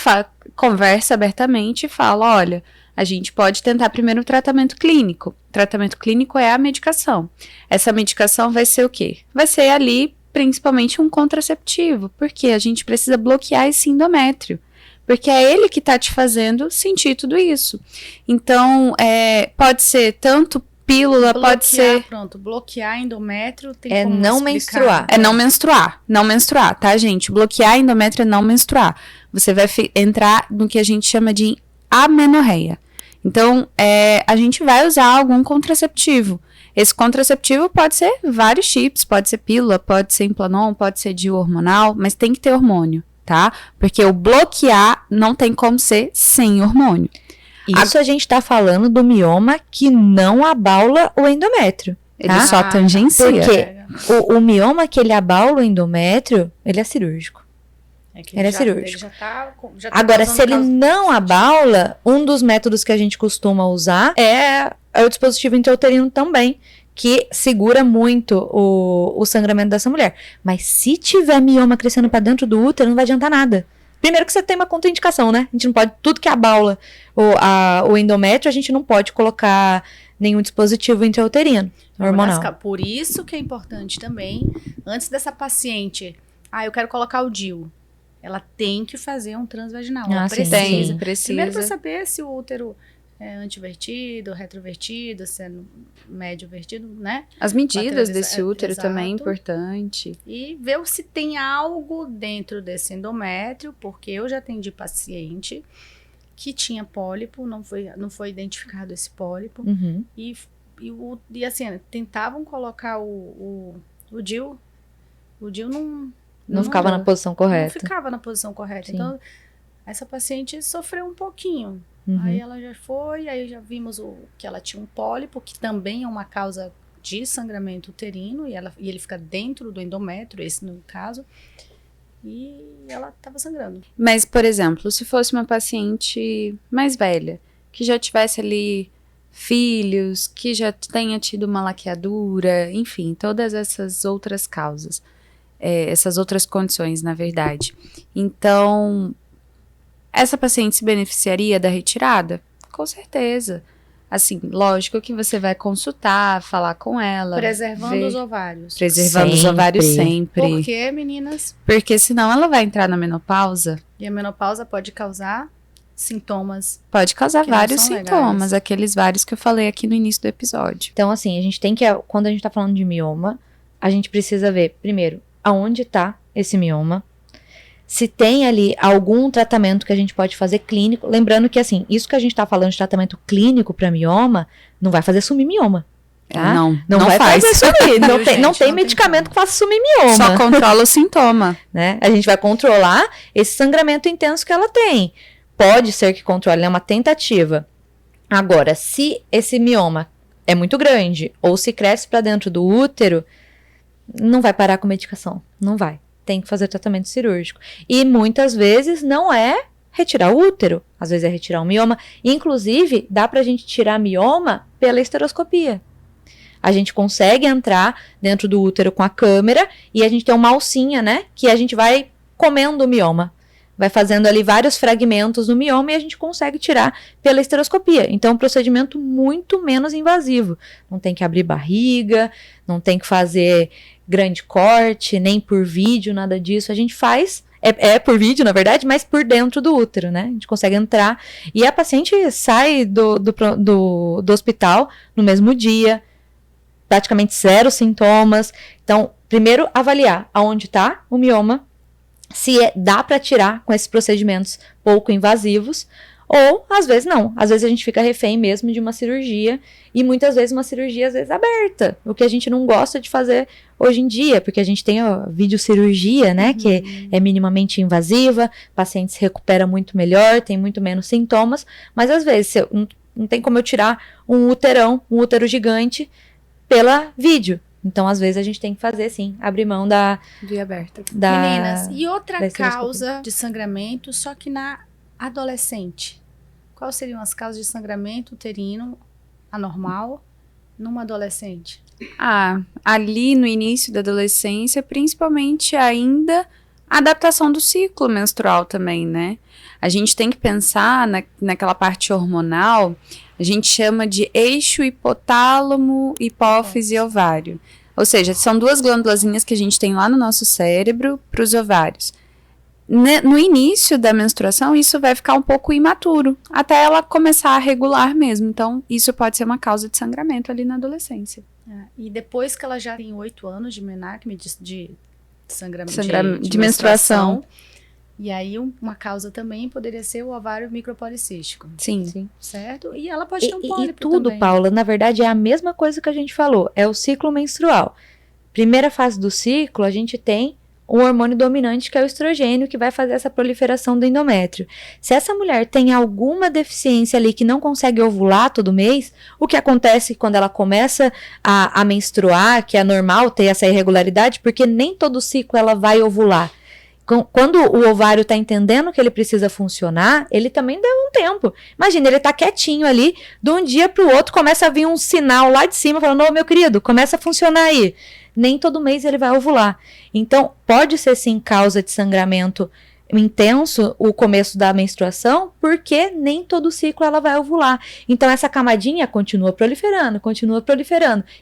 conversa abertamente e fala, olha, a gente pode tentar primeiro o tratamento clínico. O tratamento clínico é a medicação. Essa medicação vai ser o quê? Vai ser ali, principalmente, um contraceptivo, porque a gente precisa bloquear esse endométrio. Porque é ele que tá te fazendo sentir tudo isso. Então, pode ser tanto pílula, pode ser... Pronto, bloquear endométrio tem não menstruar. Não menstruar, tá, gente? Bloquear endométrio é não menstruar. você vai entrar no que a gente chama de amenorreia. Então, a gente vai usar algum contraceptivo. Esse contraceptivo pode ser vários chips, pode ser pílula, pode ser Implanon, pode ser DIU hormonal, mas tem que ter hormônio, tá? Porque o bloquear não tem como ser sem hormônio. Isso a gente tá falando do mioma que não abaula o endométrio. Ele tá? só tangencia. Porque o mioma que ele abaula o endométrio, ele é cirúrgico. Ele é cirúrgico. Agora, se ele não abaula, um dos métodos que a gente costuma usar é o dispositivo intrauterino também, que segura muito o sangramento dessa mulher. Mas se tiver mioma crescendo para dentro do útero, não vai adiantar nada. Primeiro que você tem uma contraindicação, né? A gente não pode, tudo que abaula o endométrio, a gente não pode colocar nenhum dispositivo intrauterino, hormonal. Por isso que é importante também, antes dessa paciente, eu quero colocar o DIU. Ela tem que fazer um transvaginal. Ela precisa. Primeiro para saber se o útero é antivertido, retrovertido, se é médio vertido, né? As medidas desse útero também é importante. E ver se tem algo dentro desse endométrio, porque eu já atendi paciente que tinha pólipo, não foi identificado esse pólipo. Uhum. E assim, tentavam colocar o DIU. O DIU não ficava na posição correta. Não ficava na posição correta. Sim. Então, essa paciente sofreu um pouquinho. Uhum. Aí ela já foi, aí já vimos que ela tinha um pólipo, que também é uma causa de sangramento uterino, e ele fica dentro do endométrio, esse no caso, e ela estava sangrando. Mas, por exemplo, se fosse uma paciente mais velha, que já tivesse ali filhos, que já tenha tido uma laqueadura, enfim, todas essas outras causas. Essas outras condições, na verdade. Então, essa paciente se beneficiaria da retirada? Com certeza. Assim, lógico que você vai consultar, falar com ela. Preservando os ovários. Preservando os ovários sempre. Por quê, meninas? Porque senão ela vai entrar na menopausa. E a menopausa pode causar sintomas. Pode causar vários sintomas, legais. aqueles vários que eu falei aqui no início do episódio. Então, assim, a gente tem que, quando a gente tá falando de mioma, a gente precisa ver, primeiro, aonde tá esse mioma, se tem ali algum tratamento que a gente pode fazer clínico, lembrando que, assim, isso que a gente tá falando de tratamento clínico para mioma, não vai fazer sumir mioma, tá? Não vai faz. fazer sumir, não tem não tem medicamento que faça sumir mioma. Só controla o sintoma. Né? A gente vai controlar esse sangramento intenso que ela tem. Pode ser que controle, é uma tentativa. Agora, se esse mioma é muito grande, ou se cresce para dentro do útero, não vai parar com medicação, não vai. Tem que fazer tratamento cirúrgico. E muitas vezes não é retirar o útero, às vezes é retirar o mioma. Inclusive, dá pra gente tirar mioma pela esteroscopia. A gente consegue entrar dentro do útero com a câmera e a gente tem uma alcinha, né, que a gente vai comendo o mioma. Vai fazendo ali vários fragmentos do mioma e a gente consegue tirar pela esteroscopia. Então, é um procedimento muito menos invasivo. Não tem que abrir barriga, não tem que fazer grande corte, nem por vídeo, nada disso. A gente faz, por vídeo, na verdade, mas por dentro do útero, né? A gente consegue entrar e a paciente sai do hospital no mesmo dia, praticamente zero sintomas. Então, primeiro, avaliar aonde está o mioma, se dá para tirar com esses procedimentos pouco invasivos, ou às vezes não. Às vezes a gente fica refém mesmo de uma cirurgia, e muitas vezes uma cirurgia às vezes aberta, o que a gente não gosta de fazer hoje em dia, porque a gente tem a videocirurgia, né, que é minimamente invasiva, o paciente se recupera muito melhor, tem muito menos sintomas, mas às vezes não tem como eu tirar um útero gigante pela vídeo. Então, às vezes, a gente tem que fazer, sim, abrir mão da... Via aberta. Meninas, e outra causa de sangramento, só que na adolescente? Quais seriam as causas de sangramento uterino anormal numa adolescente? Ali no início da adolescência, principalmente ainda a adaptação do ciclo menstrual também, né? A gente tem que pensar naquela parte hormonal, a gente chama de eixo hipotálamo, hipófise e ovário. Ou seja, são duas glândulazinhas que a gente tem lá no nosso cérebro para os ovários. No início da menstruação, isso vai ficar um pouco imaturo, até ela começar a regular mesmo. Então, isso pode ser uma causa de sangramento ali na adolescência. E depois que ela já tem 8 anos de menarque, de sangramento, de menstruação, E aí uma causa também poderia ser o ovário micropolicístico, Sim. certo? E ela pode ter um E pólipo tudo, também. Paula, na verdade é a mesma coisa que a gente falou, é o ciclo menstrual. Primeira fase do ciclo, a gente tem o hormônio dominante, que é o estrogênio, que vai fazer essa proliferação do endométrio. Se essa mulher tem alguma deficiência ali que não consegue ovular todo mês, o que acontece quando ela começa a menstruar, que é normal ter essa irregularidade, porque nem todo ciclo ela vai ovular. Quando o ovário tá entendendo que ele precisa funcionar, ele também dá um tempo. Imagina, ele tá quietinho ali, de um dia pro outro começa a vir um sinal lá de cima, falando, ô meu querido, começa a funcionar aí. Nem todo mês ele vai ovular. Então, pode ser sim causa de sangramento intenso o começo da menstruação, porque nem todo ciclo ela vai ovular. Então, essa camadinha continua proliferando.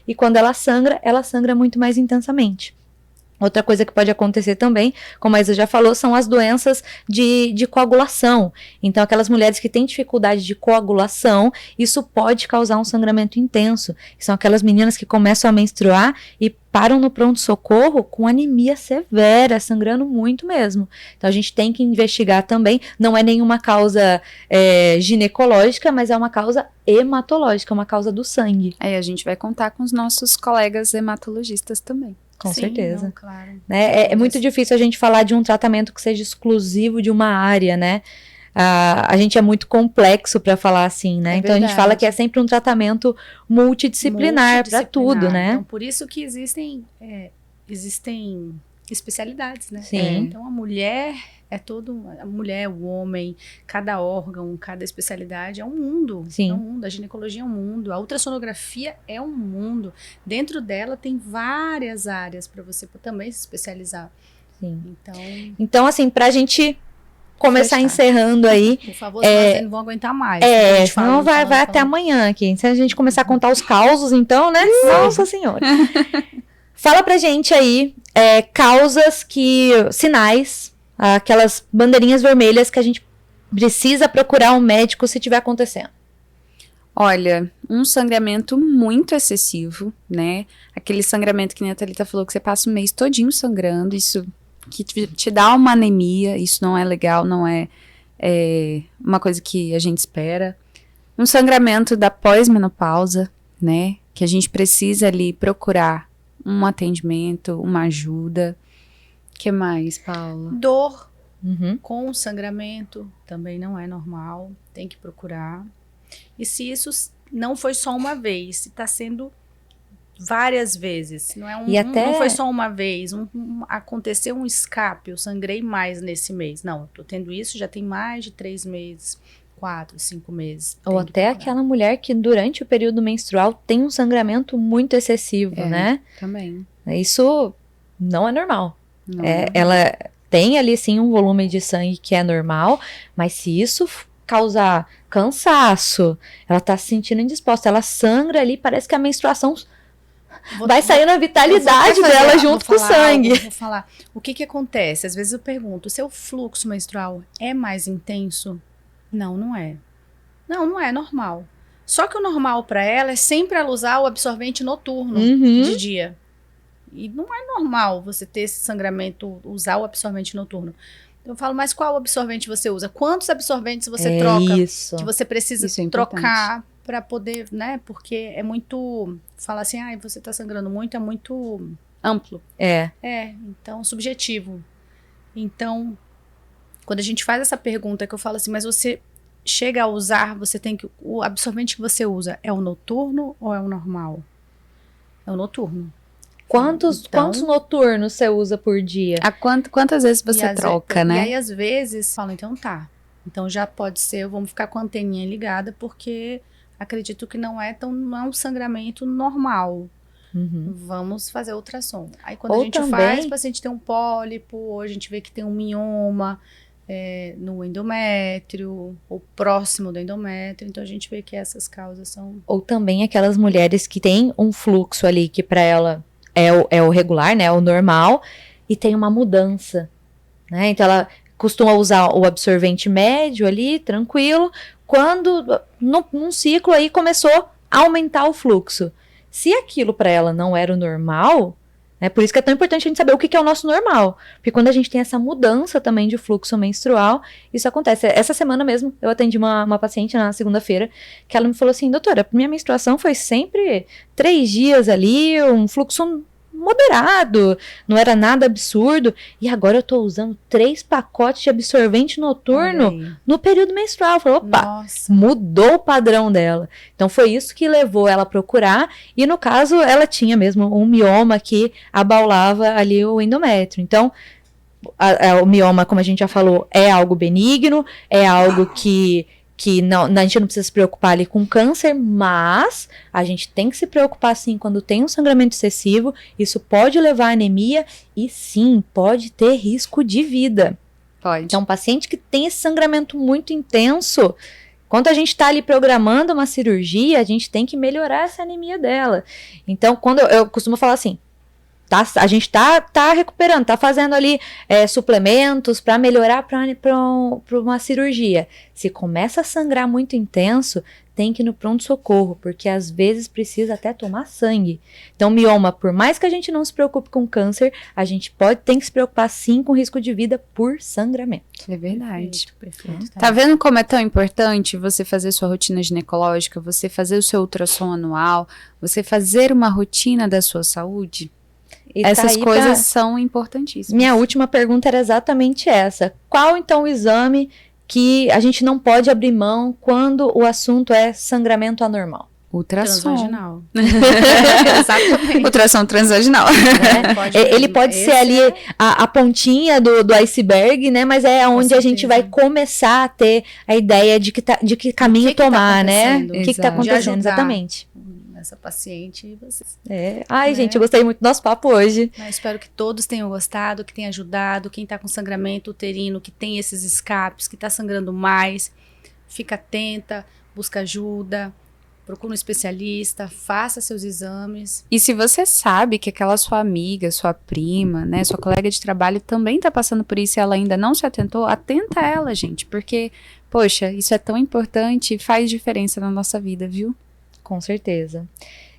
E quando ela sangra muito mais intensamente. Outra coisa que pode acontecer também, como a Isa já falou, são as doenças de coagulação. Então, aquelas mulheres que têm dificuldade de coagulação, isso pode causar um sangramento intenso. São aquelas meninas que começam a menstruar e param no pronto-socorro com anemia severa, sangrando muito mesmo. Então, a gente tem que investigar também. Não é nenhuma causa ginecológica, mas é uma causa hematológica, uma causa do sangue. Aí a gente vai contar com os nossos colegas hematologistas também. Com Sim, certeza. não, claro. Né? É muito difícil a gente falar de um tratamento que seja exclusivo de uma área, né? A gente é muito complexo para falar assim, né? É então a gente verdade. fala que é sempre um tratamento multidisciplinar para tudo, né? Então, por isso que existem especialidades, né? Sim. Então, a mulher a mulher, o homem, cada órgão, cada especialidade é um mundo. Sim. É um mundo. A ginecologia é um mundo. A ultrassonografia é um mundo. Dentro dela tem várias áreas para você também se especializar. Sim. Então, assim, pra gente começar Fechar. encerrando aí. por favor, senão vocês não vão aguentar mais. A gente Senão falando, vai falando, até falando. amanhã aqui. Se a gente começar a contar os causos, então, né? Nossa Senhora. Fala pra gente aí causas sinais, aquelas bandeirinhas vermelhas que a gente precisa procurar um médico se tiver acontecendo. Olha, um sangramento muito excessivo, né? Aquele sangramento que a Thalita falou que você passa o mês todinho sangrando, isso que te dá uma anemia, isso não é legal, não é uma coisa que a gente espera. Um sangramento da pós-menopausa, né? Que a gente precisa ali procurar um atendimento, uma ajuda. O que mais, Paula? Dor Uhum. com sangramento também não é normal, tem que procurar. E se isso não foi só uma vez, se está sendo várias vezes, não é não foi só uma vez, aconteceu um escape, eu sangrei mais nesse mês. Não, eu tô tendo isso já tem mais de 3 meses, 4, 5 meses. Ou até aquela mulher que durante o período menstrual tem um sangramento muito excessivo, né? Também. Isso não é normal. Não. Ela tem ali sim um volume de sangue que é normal, mas se isso causar cansaço, ela tá se sentindo indisposta, ela sangra ali, parece que a menstruação vai sair na vitalidade dela junto com o sangue. Vou falar. O que acontece? Às vezes eu pergunto, o seu fluxo menstrual é mais intenso? Não, não é. Não é normal. Só que o normal para ela é sempre ela usar o absorvente noturno de dia. E não é normal você ter esse sangramento, usar o absorvente noturno. Eu falo, mas qual absorvente você usa? Quantos absorventes você troca? Isso. Que você precisa trocar para poder, né? Porque é muito... Falar assim, você tá sangrando muito, é muito amplo. Então, subjetivo. Então, quando a gente faz essa pergunta, que eu falo assim, mas você chega a usar, você tem que... O absorvente que você usa é o noturno ou é o normal? É o noturno. Quantos noturnos você usa por dia? Quantas vezes você troca, né? E aí, às vezes, falam, então tá. Então já pode ser, vamos ficar com a anteninha ligada, porque acredito que não é um sangramento normal. Vamos fazer ultrassom. Aí quando a gente faz, o paciente tem um pólipo, ou a gente vê que tem um mioma no endométrio, ou próximo do endométrio. Então a gente vê que essas causas são... Ou também aquelas mulheres que têm um fluxo ali que para ela é o regular, né, o normal, e tem uma mudança, né, então ela costuma usar o absorvente médio ali, tranquilo, quando num ciclo aí começou a aumentar o fluxo. Se aquilo para ela não era o normal, Né? Por isso que é tão importante a gente saber o que é o nosso normal. Porque quando a gente tem essa mudança também de fluxo menstrual, isso acontece. Essa semana mesmo, eu atendi uma paciente na segunda-feira, que ela me falou assim, doutora, minha menstruação foi sempre 3 dias ali, um fluxo moderado, não era nada absurdo, e agora eu tô usando 3 pacotes de absorvente noturno no período menstrual. Eu falei, opa, Nossa. mudou o padrão dela. Então foi isso que levou ela a procurar, e no caso ela tinha mesmo um mioma que abaulava ali o endométrio. Então o mioma, como a gente já falou, é algo benigno, é algo que não, a gente não precisa se preocupar ali com câncer, mas a gente tem que se preocupar sim quando tem um sangramento excessivo. Isso pode levar à anemia e sim, pode ter risco de vida. Pode. Então, um paciente que tem esse sangramento muito intenso, quando a gente está ali programando uma cirurgia, a gente tem que melhorar essa anemia dela. Então, quando eu costumo falar assim, a gente tá recuperando, tá fazendo ali suplementos para melhorar para uma cirurgia. Se começa a sangrar muito intenso, tem que ir no pronto-socorro, porque às vezes precisa até tomar sangue. Então, mioma, por mais que a gente não se preocupe com câncer, a gente tem que se preocupar sim com risco de vida por sangramento. É verdade. Perfeito. Tá vendo como é tão importante você fazer sua rotina ginecológica, você fazer o seu ultrassom anual, você fazer uma rotina da sua saúde? E Essas tá aí coisas são importantíssimas. Minha última pergunta era exatamente essa. Qual, então, o exame que a gente não pode abrir mão quando o assunto é sangramento anormal? Ultrassom. Transvaginal. Exatamente. Ultrassom transvaginal. Né? Ele pode ser ali a pontinha do iceberg, né? Mas é onde a gente vai começar a ter a ideia de que caminho tomar, né? O que tá acontecendo, exatamente. Essa paciente. Ai, gente, eu gostei muito do nosso papo hoje. Eu espero que todos tenham gostado, que tenha ajudado. Quem tá com sangramento uterino, que tem esses escapes, que tá sangrando mais, fica atenta, busca ajuda. Procure um especialista, faça seus exames. E se você sabe que aquela sua amiga, sua prima, né, sua colega de trabalho também tá passando por isso e ela ainda não se atentou, atenta ela, gente, porque, poxa, isso é tão importante e faz diferença na nossa vida, viu? Com certeza.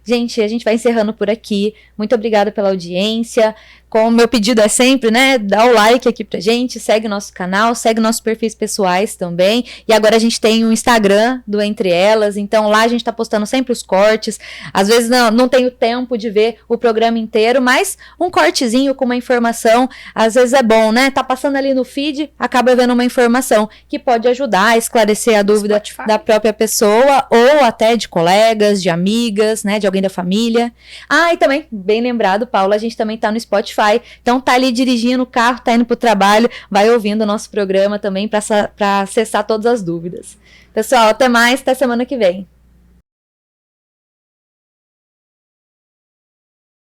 Gente, a gente vai encerrando por aqui. Muito obrigada pela audiência. Como o meu pedido é sempre, né? Dá o like aqui pra gente, segue nosso canal, segue nossos perfis pessoais também. E agora a gente tem o Instagram do Entre Elas, então lá a gente tá postando sempre os cortes. Às vezes não tenho tempo de ver o programa inteiro, mas um cortezinho com uma informação, às vezes é bom, né? Tá passando ali no feed, acaba vendo uma informação que pode ajudar a esclarecer a dúvida Spotify. Da própria pessoa, ou até de colegas, de amigas, né? De alguém da família. Ah, e também, bem lembrado, Paula, a gente também tá no Spotify. Então tá ali dirigindo o carro, tá indo pro trabalho, vai ouvindo o nosso programa também para acessar todas as dúvidas. Pessoal, até mais, até semana que vem.